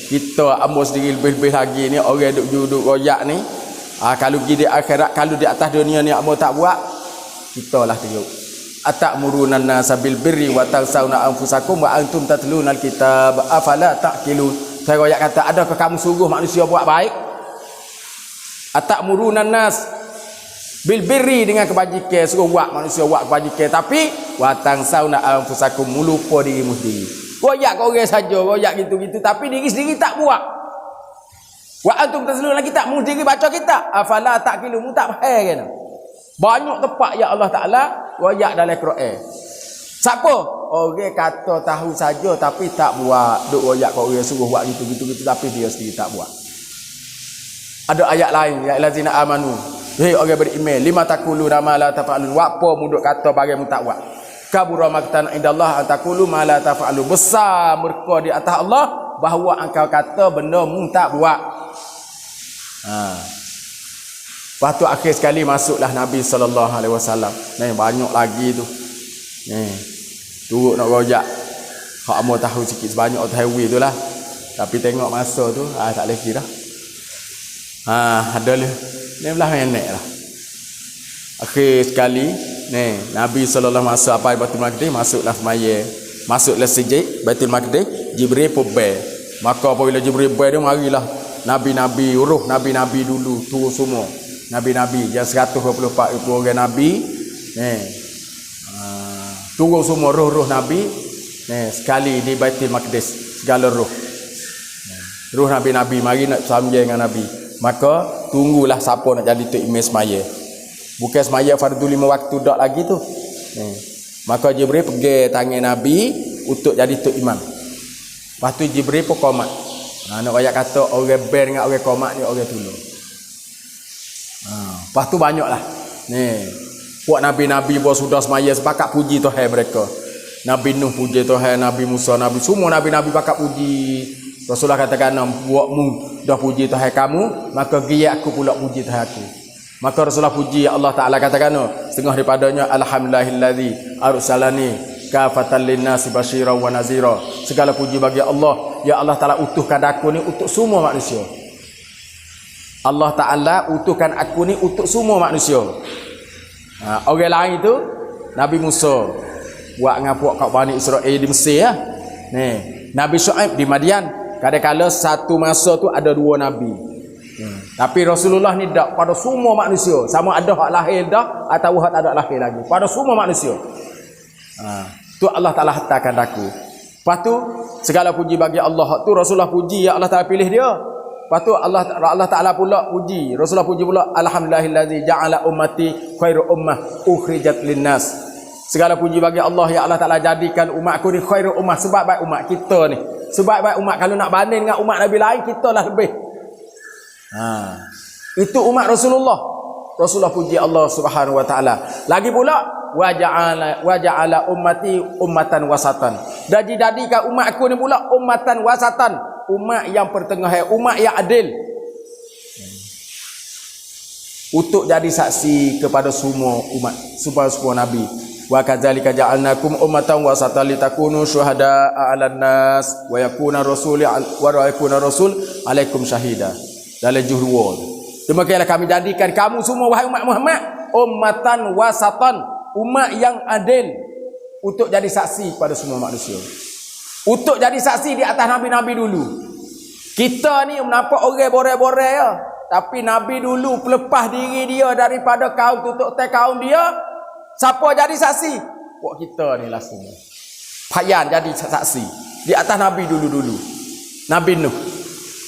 kita ambo sendiri lebih-lebih lagi ni orang duk royak ni. Kalau pergi di akhirat, kalau di atas dunia ni ambo tak buat, kita lah teruk. Atamuruna an-nasa bil birri wa tansawna anfusakum wa antum tatluna al-kitab afala taqilun. Saya royak kata, adakah kamu suruh manusia buat baik? Atamuruna an-nas bil birri dengan kebajikan, suruh buat manusia buat kebajikan, tapi wa tansawna anfusakum, lupa dirimu sendiri. Royak kau orang saja, royak gitu-gitu tapi diri sendiri tak buat. Wa antum tatluna al-kitab, mu sendiri baca kitab, afala taqilun, mu tak faham. Banyak tempat ya Allah Ta'ala royak dalam Quran. Siapa? Orang kata tahu saja tapi tak buat. Duk royak kau orang suruh buat gitu tapi dia sendiri tak buat. Ada ayat lain, ya allazina amanu. Hei orang beriman, lima taquluna ma la taf'alun. Wa apa mu duk kata barang mu tak buat. Kabura maqtan indallah an taqulu ma la taf'alun. Besar murka di atas Allah bahawa engkau kata benda mu tak buat. Lepas tu akhir sekali masuklah Nabi SAW. Banyak lagi tu. Turut nak rojak. Hak amu tahu sikit sebanyak tahu tu lah. Tapi tengok masa tu, tak boleh kira. Ada lah. Ni belah nenek lah. Akhir sekali, Nabi SAW masuk apa Baitul Maqdis, masuklah semaya. Masuklah sejid Baitul Maqdis, Jibril pun ber. Maka apabila Jibril ber dia, marilah Nabi-Nabi, roh Nabi-Nabi dulu, turun semua. Nabi-Nabi yang 124 orang Nabi turun semua roh-roh Nabi sekali di Baitul Maqdis, segala roh Nabi-Nabi mari nak sambil dengan Nabi. Maka tunggulah siapa nak jadi tok imam semaya. Bukan semaya fardu 5 waktu dak lagi tu. Maka Jibril pergi tangan Nabi untuk jadi tok imam. Lepas tu Jibril pun qomat. Nak ayat kata orang ber dengan orang qomat ni orang tolong. Lepas tu banyaklah. Puak Nabi-Nabi bahawa sudah semaya sepakat puji Tuhan mereka. Nabi Nuh puji Tuhan, Nabi Musa, Nabi semua Nabi-Nabi pakat puji. Rasulullah katakan, buatmu dah puji Tuhan kamu, maka giat aku pula puji Tuhan aku. Maka Rasulullah puji Allah Ta'ala katakan, setengah daripadanya, alhamdulillahillazi arsalani kafatan linnasi basyiran wa nazira. Segala puji bagi Allah, ya Allah Ta'ala utuhkan aku ni untuk semua manusia. Allah Ta'ala utuhkan aku ni untuk semua manusia. Orang lain itu Nabi Musa buat ngapuak kat Bani Israel di Mesir Nabi Syuaib di Madian. Kadang-kadang satu masa tu ada 2 nabi. Tapi Rasulullah ni dak pada semua manusia. Sama ada hak lahir dah atau hak tak ada lahir lagi. Pada semua manusia. Tu Allah Ta'ala hantarkan aku. Lepas tu segala puji bagi Allah. Hak tu Rasulullah puji, ya Allah Ta'ala pilih dia. Lepas tu Allah Ta'ala pula puji, Rasulullah puji pula, alhamdulillahillazi ja'ala ummati khairu ummah ukhrijat linnas. Segala puji bagi Allah, ya Allah Ta'ala jadikan umatku ni khairu ummah, sebaik-baik umat kita ni. Sebaik-baik umat, kalau nak banding dengan umat Nabi lain, kita lah lebih. Itu umat Rasulullah puji Allah Subhanahu wa Ta'ala. Lagi pula wa ja'ala ummati ummatan wasatan. Dan dijadikan umatku ni pula ummatan wasatan, umat yang pertengahan, umat yang adil, untuk jadi saksi kepada semua umat, semua nabi. Wa kadzalika ja'alnakum ummatan wasatan litakunu syuhada'a 'alan nas wa yakuna rasul 'alaikum syahida. Dalam Juhur. Demikianlah kami jadikan kamu semua wahai umat Muhammad ummatan wasatan, umat yang adil, untuk jadi saksi kepada semua manusia. Untuk jadi saksi di atas nabi-nabi dulu. Kita ni nampak orang boreh-boreh ya. Tapi Nabi dulu pelepah diri dia daripada kaum tutuk kaum dia. Siapa jadi saksi? buat kita ni langsung. Payah jadi saksi di atas Nabi dulu-dulu. Nabi Nuh.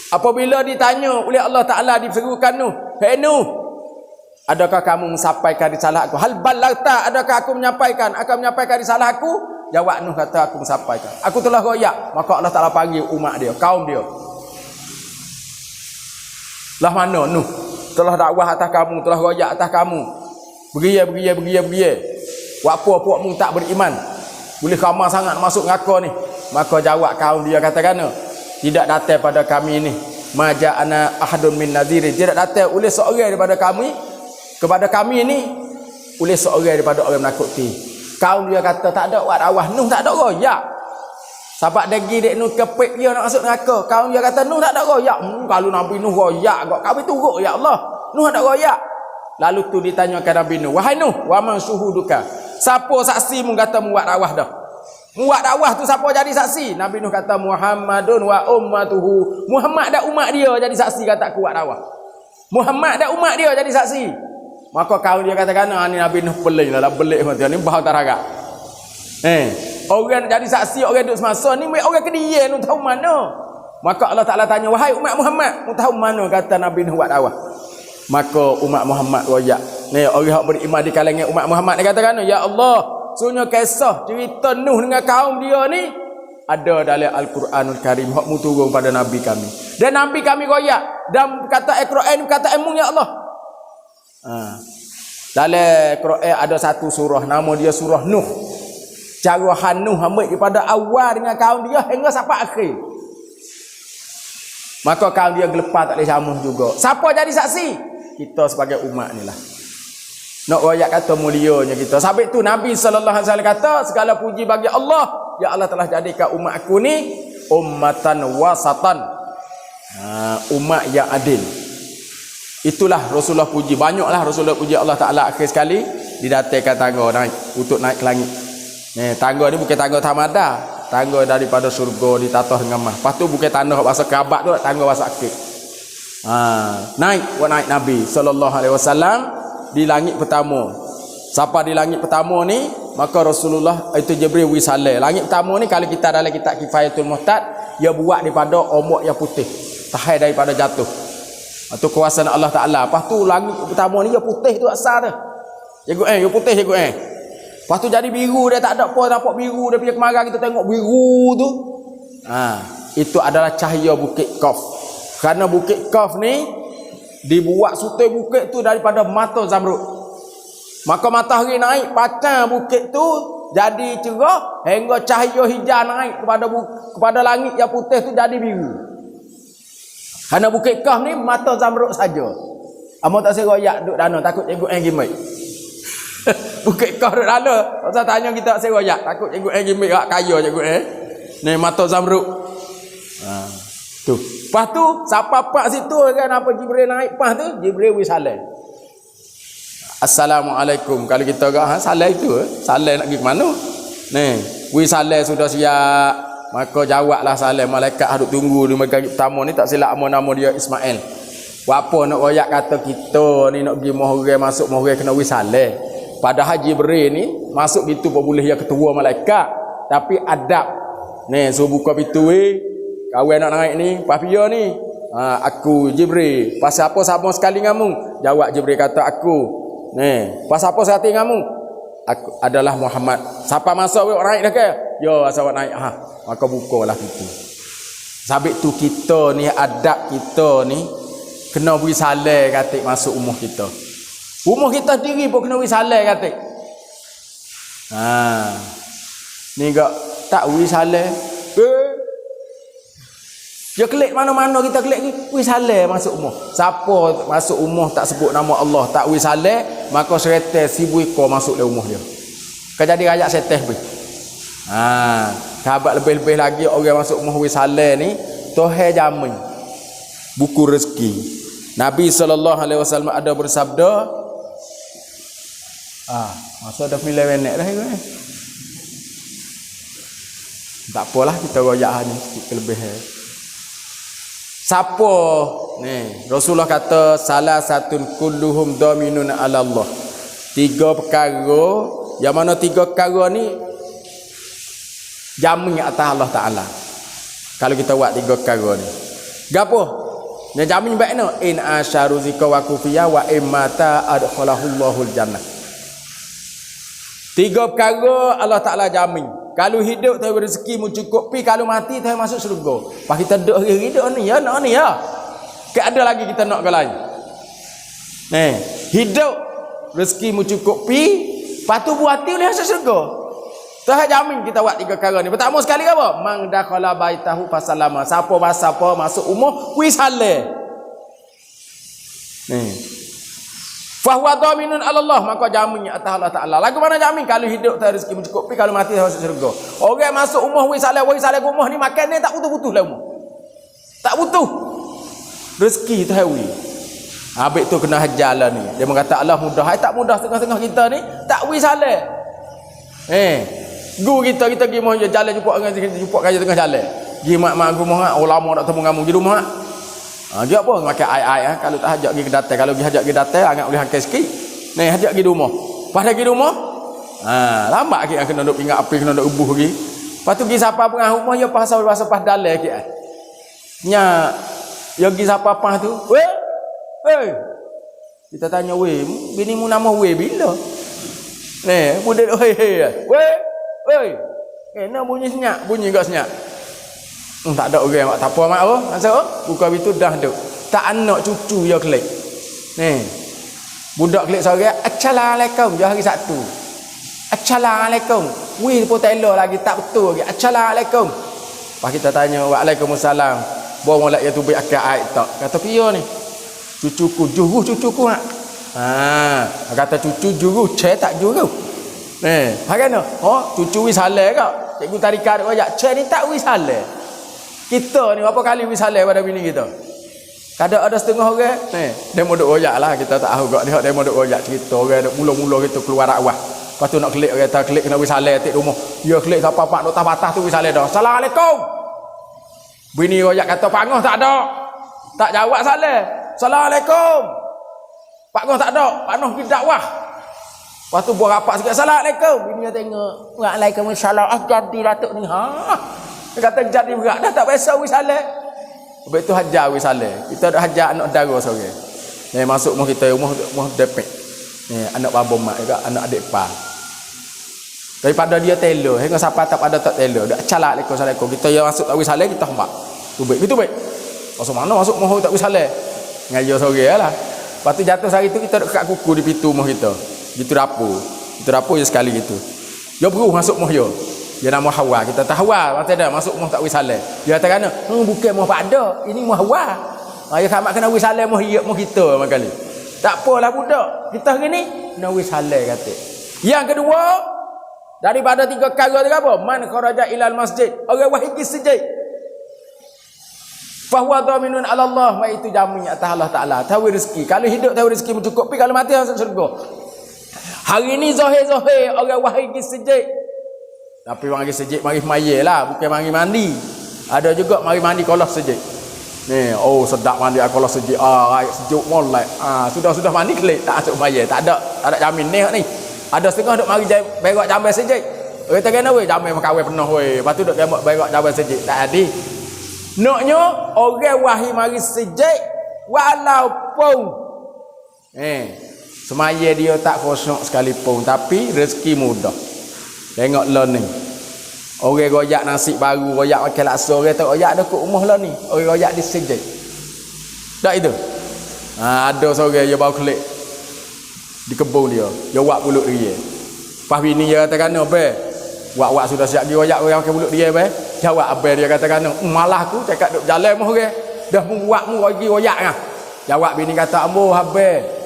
Apabila ditanya oleh Allah Ta'ala diserukan Nuh, "Hei Nuh, adakah kamu menyampaikan risalah aku? Hal balagta, adakah aku menyampaikan risalah aku?" Jawab Nuh kata, "Aku menyampaikan. Aku telah royak." Maka Allah Ta'ala panggil umat dia, kaum dia. Lah mana Nuh? Telah dakwah atas kamu, telah royak atas kamu. Beria. Apa-apa mu tak beriman. Boleh ramah sangat masuk neraka ni. Maka jawab kaum dia katakan, "Tidak datang pada kami ni maja'ana ahadun min nadhirin." Tidak datang oleh seorang daripada kami kepada kami ni oleh seorang daripada orang menakuti. Kaum dia kata tak ada wat awah. Nuh tak ada royak. Sebab degi dek Nuh kepek dia nak masuk neraka. Kaum dia kata Nuh tak ada royak. Kalau Nabi Nuh royak kau kami turut ya Allah. Nuh ada royak. Lalu tu ditanyakan Nabi Nuh, "Wahai Nuh, wa man syuhuduka?" Siapa saksi mu kata mu buat dakwah dah? Muat dakwah tu siapa jadi saksi? Nabi Nuh kata Muhammadun wa ummatuhu. Muhammad dan umat dia jadi saksi kata aku buat dakwah. Muhammad dan umat dia jadi saksi. Maka kaum dia katakan, "Ni Nabi Nuh pelik lah belik dia ni bahau taragak." Orang jadi saksi orang duduk semasa ni orang kedia nu tahu mana. Maka Allah Taala tanya, "Wahai umat Muhammad, mu tahu mana?" Kata Nabi Nuh buat dakwah. Maka umat Muhammad royak. Ni orang hak beriman di kalangan umat Muhammad dia katakan, "Ya Allah, sunnya kisah cerita Nuh dengan kaum dia ni ada dalam Al-Quranul Karim hak mu turun pada nabi kami. Dan nabi kami royak dan kata Al-Quran kata ilmu ya Allah." Dalam Quran ada satu surah nama dia surah Nuh. Cara Nuh ambil daripada awal dengan kaum dia hingga sampai akhir. Maka kaum dia gelepar tak boleh sama juga. Siapa jadi saksi? Kita sebagai umat ni lah. Nak royak kata mulianya kita. Sebab tu Nabi SAW kata segala puji bagi Allah. Ya Allah telah jadikan umat aku ni ummatan wasatan. Umat yang adil. Itulah Rasulullah puji. Banyaklah Rasulullah puji Allah Ta'ala akhir sekali didatangkan tangga naik untuk naik ke langit. Tangga ni bukan tangga tamada. Tangga daripada surga ditatah dengan mah. Lepas tu bukan tanah bahasa kerabat tu, tangga bahasa akik. Naik Nabi SAW di langit pertama. Siapa di langit pertama ni, maka Rasulullah itu Jibril wisalai. Langit pertama ni kalau kita dalam kitab Kifayatul Muhtad, dia buat daripada ombak yang putih, tahan daripada jatuh. Itu kuasa Allah Ta'ala. Lepas tu langit pertama ni dia putih tu asal tu. Dia putih Lepas tu jadi biru, dia tak ada apa nampak biru, dia pergi kemarang kita tengok biru tu. Itu adalah cahaya Bukit Qaf. Kerana Bukit Qaf ni dibuat sutai bukit tu daripada mata zamrud. Maka matahari naik pacang bukit tu jadi cerah hingga cahaya hijau naik kepada langit yang putih tu jadi biru. Kerana Bukit Qaf ni mata zamrud saja. Amo tak seroyak duk dana takut cikgu gimik. Bukit Qaf duk dana. Tak usah tanya kita tak seroyak takut cikgu gimik hak kaya cikgu ni mata zamrud. Tu. Lepas tu siapa pak situ kan apa Jibril naik pas tu Jibril wisalam. Assalamualaikum. Kalau kita agak salam itu salam nak pergi ke mana? Ni wisalam sudah siap. Maka jawablah salam malaikat duk tunggu di maghrib pertama ni tak silap nama dia Ismail. Apa nak royak kata kita ni nak pergi mahram masuk mahram kena wisalam. Padahal Jibril ni masuk gitu pun boleh dia ketua malaikat tapi adab. Ni suruh buka pintu kawan nak naik ni papia ni. Aku Jibril. Pasal apa sama sekali ngamu? Jawab Jibril kata aku. Ni pasal apa sekali ngamu? Aku adalah Muhammad. Siapa masuk naik dah ke? Yo asal naik maka bukalah pintu. Sabit tu kita ni adab kita ni kena beri salam katik masuk rumah kita. Rumah kita sendiri pun kena beri salam katik. Ni gak tak beri salam. Dia klik mana-mana kita klik ni beri salam masuk rumah. Siapa masuk rumah tak sebut nama Allah, tak beri salam, maka syaitan 1000 ekor masuk dalam rumah dia. Kau jadi rakyat syaitan beri. Sahabat lebih-lebih lagi orang masuk rumah wisalam ni Tuhan jamin buku rezeki. Nabi SAW ada bersabda masa dah 9 minit dah tak apalah kita royak ni sikit kelebihan. Siapa ni Rasulullah kata salah satun kulluhum dominun ala Allah. 3 perkara Yang mana 3 perkara ni jamin atas Allah Taala. Kalau kita buat 3 perkara ni. Gapo? Dia jamin baik no. In asyaru zika wa kufiya wa immata adkhalahullahu jannah. 3 perkara Allah Taala jamin. Kalau hidup tahu rezeki mencukupi, kalau mati tahu masuk syurga. Pas kita duk hidup ni ya, nak ni ya. Tak ada lagi kita nak ke lain. Hidup rezeki mencukupi, patu buati boleh masuk syurga. Tuhan jamin kita buat 3 perkara ni. Pertama sekali apa? Mang dakhala baitahu fasalama. Siapa masuk umur wisale. Fahuwa dhaminun 'ala Allah, maka jamin atas Allah Taala. Lagu mana jamin? Kalau hidup tak rezeki mencukupi, kalau mati tak masuk syurga. Orang masuk umur wisale umur ni makan ni tak butuh-butuh lah umur. Tak butuh. Rezeki tu hawi. Habis tu kena hajar lah ni. Dia mengata Allah mudah. Tak mudah tengah-tengah kita ni tak wisale. Guru kita pergi mau jalan jumpa kaya tengah jalan. Pergi mak rumah ulama tak temu ngamu di rumah. Dia apa makan ai kalau tak hajak pergi ke datai, kalau pergi hajak pergi datai agak boleh hangkai sikit. Ni hajak pergi rumah. Pas dah pergi rumah, lambat lagi kena duk pingat api, kena duk ubuh lagi. Lepas tu pergi siapa pengah rumah dia pasal pas dalai sikit. Nya dia pergi siapa pas tu. Weh. Kita tanya weh, bini mu nama weh bila? Ni budak weh. Nak bunyi senyap, bunyi gak senyap. Tak ada orang mak tak apa mak apa. Masuk buka pintu dah duk. Tak anak cucu dia klik. Ni. Budak klik seorang, "Assalamualaikum." Dia hari Sabtu. "Assalamualaikum." Weh pun telo lagi tak betul lagi. "Assalamualaikum." Pas kita tanya, "Waalaikumsalam." Bawa molek dia tu beri akal air tak. Kata piye ni? Cucuku, juru cucuku mak. Kata cucu juru, tak juru. Bagaimana? Cucu wisale kak. Cikgu tarikat ajak, ni tak wisale. Kita ni berapa kali wisale pada bini kita? Kadang ada setengah orang, dia mau duk royak lah, kita tak tahu kak dia mau duk royak cerita orang duk mula-mula kita keluar rakwah. Lepas tu nak klik orang kata klik kena wisale tik rumah. Dia klik tak apa-apa duk batas tu wisale dah. Assalamualaikum. Bini royak kata pangoh tak ada. Tak jawab salam. Assalamualaikum. Pak Goh tak ada, Pak Noh pergi dakwah. Lepas tu buat rapat sikit, Assalamualaikum. Bini dia tengok, Waalaikumsalam. Jadi datuk ni. Dia kata jadi berat dah, tak biasa wisale. Lepas tu hajar wisale. Kita dah hajar anak dara seorang. Ni masuk rumah kita, rumah depek. Ni anak babon mak juga, anak adik pa. Daripada dia telo, hingga siapa tak ada tak telo. Dak Assalamualaikum. Kita yang masuk tak wisale kita hembak. Tu baik, itu baik. Masuk mana masuk rumah tak wisale. Ngajar seorang lah. Lepas tu jatuh hari tu kita dekat kuku di pintu rumah kita. Gitu dapur. Itu dapur je sekali gitu. Dia beruh masuk rumah dia. Dia nama Hawa. Kita tahu Hawa. Kata dah masuk rumah tak wisale. Dia kata kena, bukan rumah Pak Ada. Ini rumah Hawa. Dia kata kena wisale rumah kita mak kali. Tak apalah budak. Kita hari ni kena wisale kata. Yang kedua, daripada 3 perkara tu apa? Man kharaja ilal masjid. Orang wahid pergi masjid. Fahuwa dhaminun 'ala Allah, wa itu jamin atas Allah Taala. Tahu rezeki. Kalau hidup tahu rezeki mencukupi, kalau mati masuk syurga. Hari ni zahir-zahir orang wahid pergi masjid. Tapi mari masjid mari mayat lah, bukan mari mandi. Ada juga mari mandi kolah masjid. Ni, sedap mandi kolah masjid. Rakyat sejuk molek. Sudah mandi kelik tak masuk mayat. Tak ada jamin ni. Ada setengah duk mari berak jambai masjid. Orang kata kena weh jambai makawai penuh weh. Lepas tu duk berak jambai masjid. Tak ada. Naknya orang wahid mari masjid walaupun semaya dia tak kosong sekalipun, tapi rezeki mudah. Tengok lah ni. Orang royak nasi baru, royak makan laksa, orang tak royak ada kat rumah lah ni. Orang royak di masjid. Tak itu? Ada seorang dia bawa kelik di kebun dia. Dia wak pulut dia. Pas bini dia kata kena, wak sudah siap pergi royak orang makan pulut dia, jawab abang dia katakan, malah aku cakap duk jalan mah orang. Dah buatmu pergi royak ah. Jawab bini kata, "Ambo habis."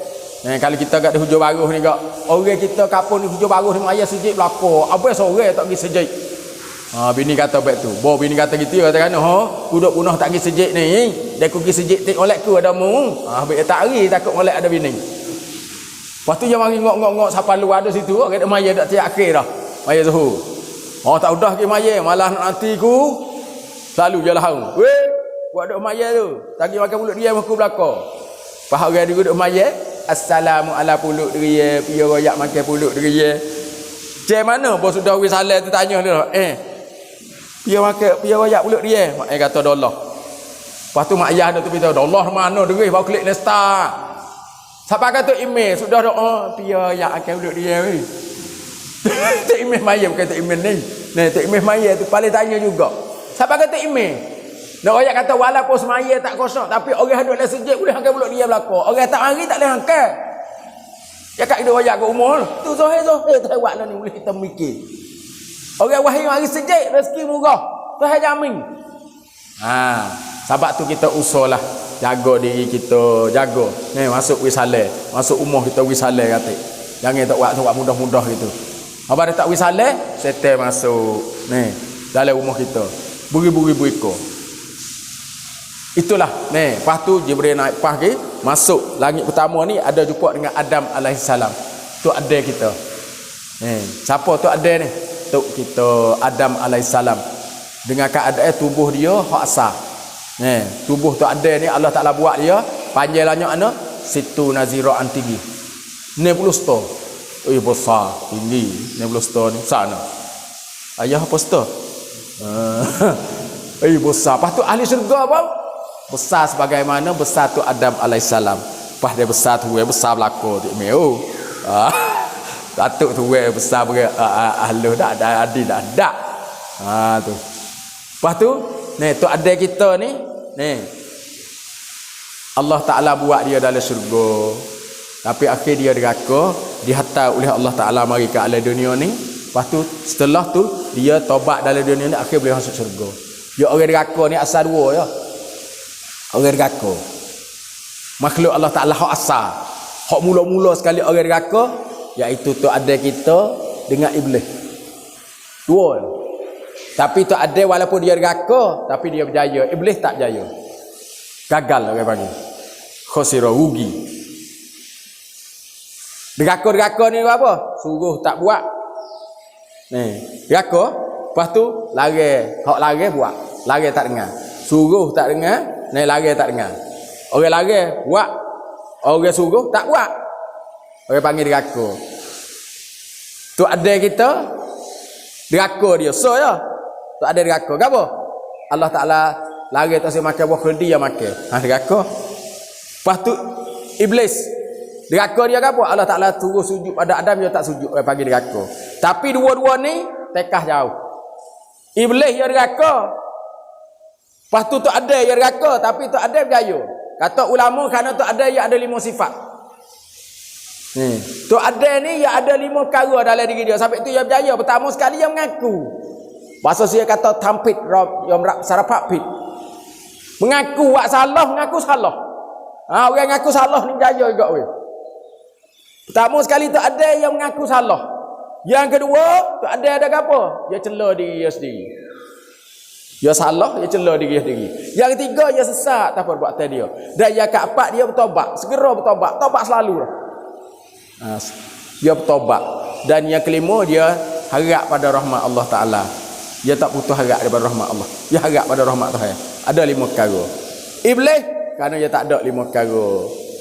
Kalau kita kat hujung baruh ni gak, orang kita kapun di hujung baruh ni ayah sejik belako. Abang sore tak pergi sejik. Bini kata baik tu. Bini kata gitu katakan, budak punah tak pergi sejik ni. Dia pergi sejik tik oleh ku ada mu. Habis tak hari takut oleh ada bini. Lepas tu dia mari ngok-ngok siapa lu ada situ, kata maya dak tiap akhir dah. Maya Zuhur. Tak udah ke maya, malah nanti ku selalu je lah. Buat duk maya tu. Tagi makan pulut dia aku belakang. Faham orang dia duk maya, assalamu ala pulut dia, piye royak makan pulut dia. Cik mana bos sudah wis halal tu tanya dia. Dia makan, dia royak mulut dia. Mak ayah kata dollar. Lepas tu mak ayah dia tu beritahu, dollar mana duit baru klik nesta. Siapa kata email sudah doa, dia yang akan mulut dia weh. Tak email maya bukan tak email ni. Nah, tak email maya tu paling tanya juga. Siapa kata email? Nak royak kata walaupun semaya tak kosong tapi orang duduk dalam sejid boleh angkat mulut dia belaka. Orang tak hari tak boleh angkat. Ya kat dia royak kat umur tu Zohir tak buat ni boleh kita mikir. Orang wahai hari sejid rezeki murah. Tuhan jamin. Sebab tu kita usahlah jaga diri kita, jaga. Ni masuk wisale, masuk umur kita wisale kata. Jangan tak buat mudah-mudah gitu. Apa dia tak wisale, setan masuk. Ni dalam umur kita. Beribu-ribu ekor. Itulah. Ni, lepas tu Jibril naik pagi, masuk langit pertama ni ada jumpa dengan Adam alaihissalam. Tu ada kita. Ni, siapa tu ada ni? Tu kita Adam alaihissalam. Dengan keadaan tubuh dia hak asal. Ni, tubuh tu ada ni Allah Taala buat dia panjangnya ana situ naziraan tinggi. 90 sto. Besar, tinggi. 90 sto ni sana. Ayah apa sto? Besar. Lepas tu ahli syurga apa? Besar sebagaimana besar tu Adam alaihissalam. Lepas dia besar tu besar belaka tu meu. Datuk tu besar ahli dah ada adik dah ada. Tu. Lepas tu ni tu ada kita ni Allah Taala buat dia dalam syurga. Tapi akhir dia deraka, dihantar oleh Allah Taala mari ke alam dunia ni. Lepas tu setelah tu dia taubat dalam dunia ni akhir boleh masuk syurga. Ya orang deraka ni asal dua ya. Orang deraka. Makhluk Allah Taala hak asal. Hak mula-mula sekali orang deraka iaitu tu ada kita dengan iblis. Dua. Tapi tu ada walaupun dia deraka tapi dia berjaya. Iblis tak berjaya. Gagal orang panggil. Khosira rugi. Deraka-deraka ni apa? Suruh tak buat. Ni, deraka, lepas tu lari, hak lari buat. Lari tak dengar. Suruh tak dengar, ni lari tak dengar. Orang lari buat, orang suruh tak buat. Orang panggil deraka. Tu ada kita deraka dia. So ya. Tu ada deraka. Gapo? Allah Taala lari tak saya makan buah keldi yang makan. Deraka. Lepas tu iblis deraka dia apa? Allah Taala suruh sujud pada Adam dia tak sujud pagi deraka. Tapi dua-dua ni tekah jauh. Iblis dia deraka. Lepas tu ada yang deraka tapi tu ada berjaya. Kata ulama kerana tu ada yang ada 5 sifat. Tu ada ni yang ada 5 perkara dalam diri dia. Sampai tu dia berjaya. Pertama sekali dia mengaku. Bahasa saya kata tampit yang sarapat pit. Mengaku buat salah, mengaku salah. Orang mengaku salah ni berjaya juga weh. Pertama sekali tu ada yang mengaku salah. Yang kedua, tu ada apa? Dia cela diri dia sendiri. Dia salah, dia cela diri dia sendiri. Yang ketiga, dia sesat tak apa buat dia. Dan yang keempat, dia bertobat. Segera bertobat. Tobat selalu. Dia bertobat. Dan yang kelima, dia harap pada rahmat Allah Ta'ala. Dia tak putus harap daripada rahmat Allah. Dia harap pada rahmat Tuhan. Ada 5 perkara. Iblis, kerana dia tak ada 5 perkara.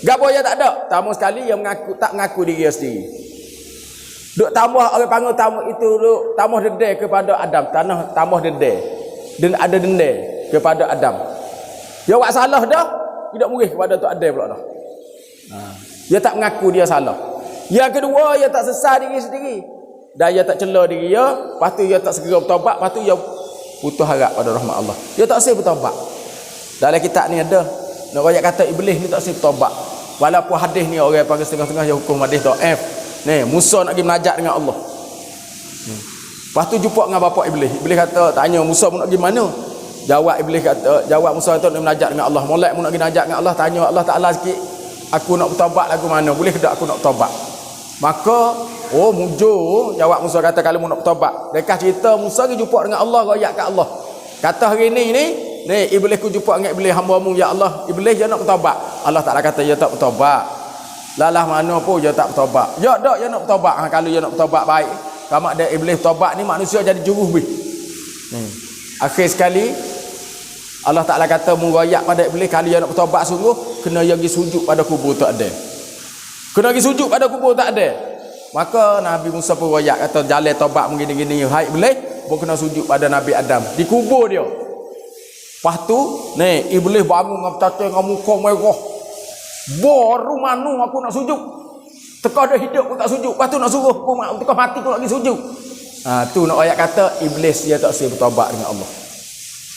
Gapo dia tak ada? Tamu sekali yang tak mengaku diri dia sendiri. Duk tambah orang panggil tamu itu duk tambah dendam kepada Adam, tambah dendam. Dan ada dendam kepada Adam. Dia buat salah dah, tidak mungkin kepada tu ada pula dah. Dia tak mengaku dia salah. Yang kedua, dia tak sesal diri sendiri. Dan dia tak cela diri dia, lepas tu dia tak segera bertaubat, lepas tu dia putus harap pada rahmat Allah. Dia tak sih bertaubat. Dalam kitab ni ada nak royak kata iblis ni tak sih bertaubat. Walaupun hadis ni orang panggil setengah-setengah yang hukum hadis dhaif. Ni Musa nak pergi menajak dengan Allah. Lepas tu jumpa dengan bapa iblis. Iblis kata tanya Musa nak pergi mana? Jawab Musa kata nak menajak dengan Allah. Molek nak pergi menajak dengan Allah, tanya Allah Taala sikit. Aku nak bertaubat lagu mana? Boleh ke tak aku nak bertaubat? Maka mujur jawab Musa kata kalau mu nak bertaubat. Dekat cerita Musa pergi jumpa dengan Allah, royak kat Allah. Kata hari ni iblis ku jumpa dengan iblis hamba-mu ya Allah. Iblis dia nak bertaubat. Allah Taala kata dia tak bertaubat. Lalah mana pun dia tak bertaubat. Ya dak dia nak bertaubat. Kalau dia nak bertaubat baik. Kamak dia iblis bertaubat ni manusia jadi juru bih. Akhir sekali Allah Taala kata murayak pada iblis kalau dia nak bertaubat sungguh kena dia pergi sujud pada kubur tak ada. Kena pergi sujud pada kubur tak ada. Maka Nabi Musa pun royak kata jalan tobat begini-gini, hai boleh, pun kena sujud pada Nabi Adam. Dikubur dia. Lepas tu, ni iblis bangun dengan bertata dengan muka merah. Baru manu aku nak sujud. Teka dia hidup aku tak sujud. Lepas tu nak suruh aku teka mati aku lagi sujud. Tu nak ayat kata iblis dia tak boleh bertobat dengan Allah.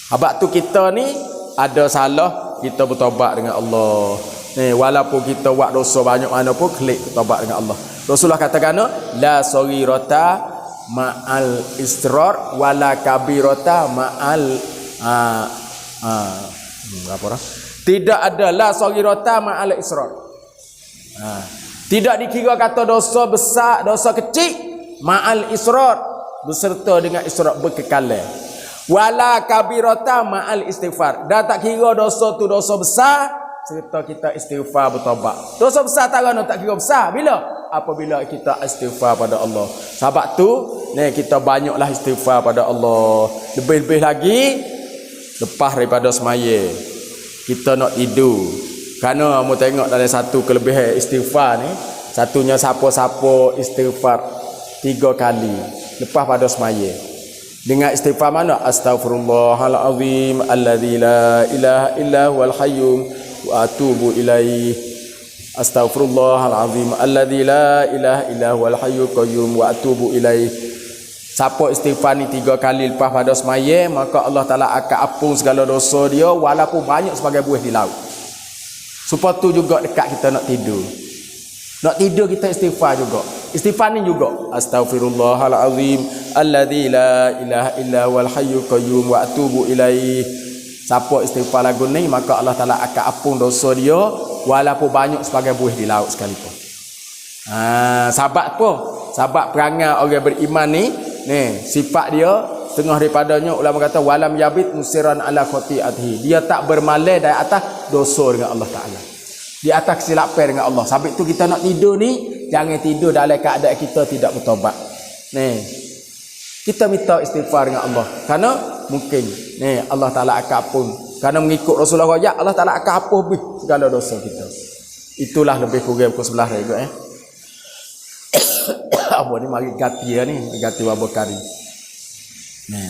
Sebab tu kita ni ada salah, kita bertobat dengan Allah. Ni walaupun kita buat dosa banyak mana pun klik bertobat dengan Allah. Rasulullah katakan la saghirata ma'al israr wala kabirata ma'al apa dah? Tidak ada la saghirata ma'al israr. Tidak dikira kata dosa besar, dosa kecil ma'al israr beserta dengan israr berkekalan. Wala kabirata ma'al istighfar. Dan tak kira dosa tu dosa besar serta kita istighfar bertobat. Dosa besar tak kena tak kira besar. Bila? Apabila kita istighfar pada Allah. Sebab tu ni kita banyaklah istighfar pada Allah. Lebih-lebih lagi lepas daripada semaya kita nak tidur. Kerana kamu tengok dalam satu kelebihan istighfar ni, satunya siapa-siapa istighfar 3 kali lepas pada semaya. Dengan istighfar mana? Astaghfirullahalazim alladzi la ilaha illa huwal hayyum wa atubu ilaihi. Astaghfirullahalazim alladzi la ilaha illa huwal hayyul qayyum wa atubu ilaihi. Siapa istighfar ni 3 kali lepas pada semaya, maka Allah Taala akan ampun segala dosa dia walaupun banyak sebagai buih di laut. Supaya tu juga dekat kita nak tidur. Nak tidur kita istighfar juga. Istighfar ni juga astaghfirullahalazim alladzi la ilaha illa huwal hayyul qayyum wa atubu ilaihi. Siapa istighfar lagu ni, maka Allah Taala akan ampun dosa dia walaupun banyak sebagai buih di laut sekalipun. Sebab apa? Sebab perangai orang beriman ni sifat dia setengah daripadanya ulama kata walam yabit musiran ala khati'atihi. Dia tak bermalai dari atas dosa dengan Allah Taala. Di atas kesilapan dengan Allah. Sebab itu kita nak tidur ni, jangan tidur dalam keadaan kita tidak bertobat. Kita minta istighfar dengan Allah. Kerana mungkin Allah Taala akan ampun. Kerana mengikut Rasulullah royak, Allah Taala akan hapus habis segala dosa kita. Itulah lebih kurang pukul 11 dah ikut Apa ni mari gati ni, gati Abu Bakari.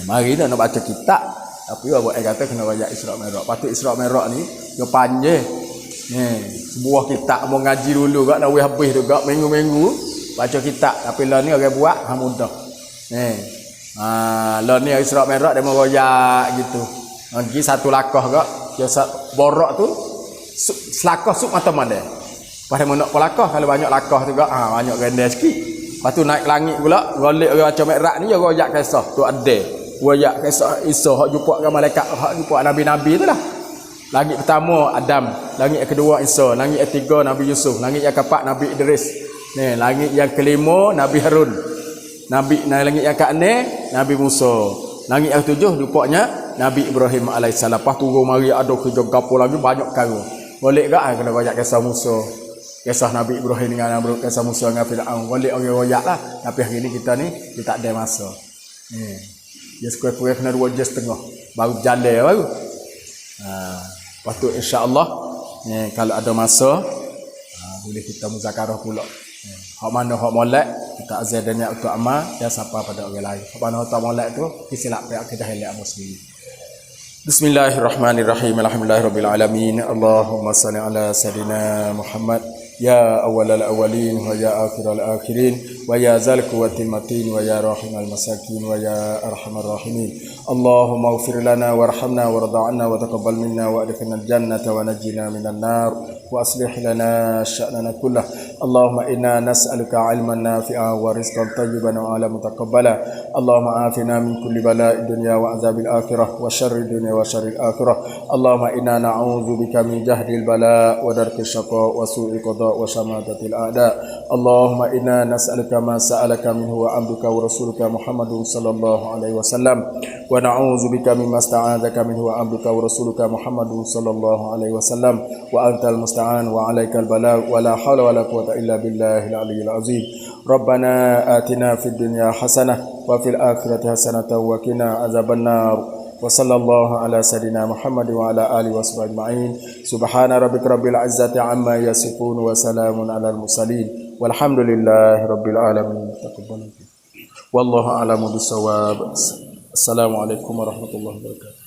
Mari dah nak baca kitab. Tapi Abu kata kena royak Isra Mi'raj. Patut Isra Mi'raj ni dia panjang. Sebuah kitab mau ngaji dulu gak nak habis tu gak minggu-minggu baca kitab. Tapi lah ni orang buat mudah. Lah ni Isra Mi'raj dia mau royak gitu. Lagi satu lakah gak dia borak tu selakah sup mata mana. Pada nak pelakah kalau banyak lakah tu gak banyak ganda sikit. Lepas tu naik langit pula golek orang baca Mi'raj ni dia royak kisah tu ada. Royak kisah Isa hak jumpa dengan malaikat, hak jumpa nabi-nabi tu lah. Langit pertama Adam, langit yang kedua Isa, langit yang ketiga Nabi Yusuf, langit yang keempat Nabi Idris. Langit yang kelima Nabi Harun. Langit yang keenam Nabi Musa. Langit yang ketujuh rupanya Nabi Ibrahim alaihissalam. Lepas turun mari ada kerja gapo lagi banyak perkara. Boleh ke kena royak kisah Musa. Kisah Nabi Ibrahim dengan kisah Musa dengan Firaun. Boleh orang royak lah. Tapi hari ni kita tak ada masa. Dia sekurang-kurang kena 2 jam setengah baru jalan baru. Lepas tu insya-Allah kalau ada masa boleh kita muzakarah pula. Hak mana hak molek kita azan dan niat untuk amal dan sapa pada orang lain. Hak mana hak molek tu kisilap pe akidah elak muslim. Bismillahirrahmanirrahim. Alhamdulillahirabbil alamin. Allahumma shalli ala sayidina Muhammad ya awwalal awwalin wa ya akhiral akhirin wa ya zal quwwatil matin wa ya rahimal masakin wa ya arhamar rahimin. Allahumma ighfir lana warhamna warḍa'na wa taqabbal minna wa adkhilna al-jannata wa najjina minan nar wa aslih lana sya'nana kullah. Allahumma inna nas'aluka 'ilman nafi'an wa rizqan thayyiban wa 'amalan mutaqabbala. Allahumma afina min kulli bala'id dunya wa 'adzabil akhirah wa syarrid dunya wa syarril akhirah. Allahumma inna na'udzubika min jahdil bala' wa darkis syaqa wa su'il qada wa syamatatil a'da. Allahumma inna nas'aluka ma sa'alaka minhu wa 'abduka wa rasuluka Muhammadun sallallahu alaihi wasallam wa na'udzubika mimma sta'adzaka minhu wa 'abduka wa rasuluka Muhammadun sallallahu alaihi wasallam wa antal musta'an wa 'alaikal balagh wa la haula wa la quwwata illa billahil aliyyil azim. Rabbana atina fid dunya hasanah wa fil akhirati hasanatan wa qina azabannar. Wa sallallahu ala sayidina Muhammad wa ala alihi washabihi ajma'in. Subhana rabbika rabbil izzati amma yasifun wa salamun alal mursalin Walhamdulillahirabbil alamin. Taqabbalallahu. Wallahu a'lamu bissawab. Assalamualaikum warahmatullahi wabarakatuh.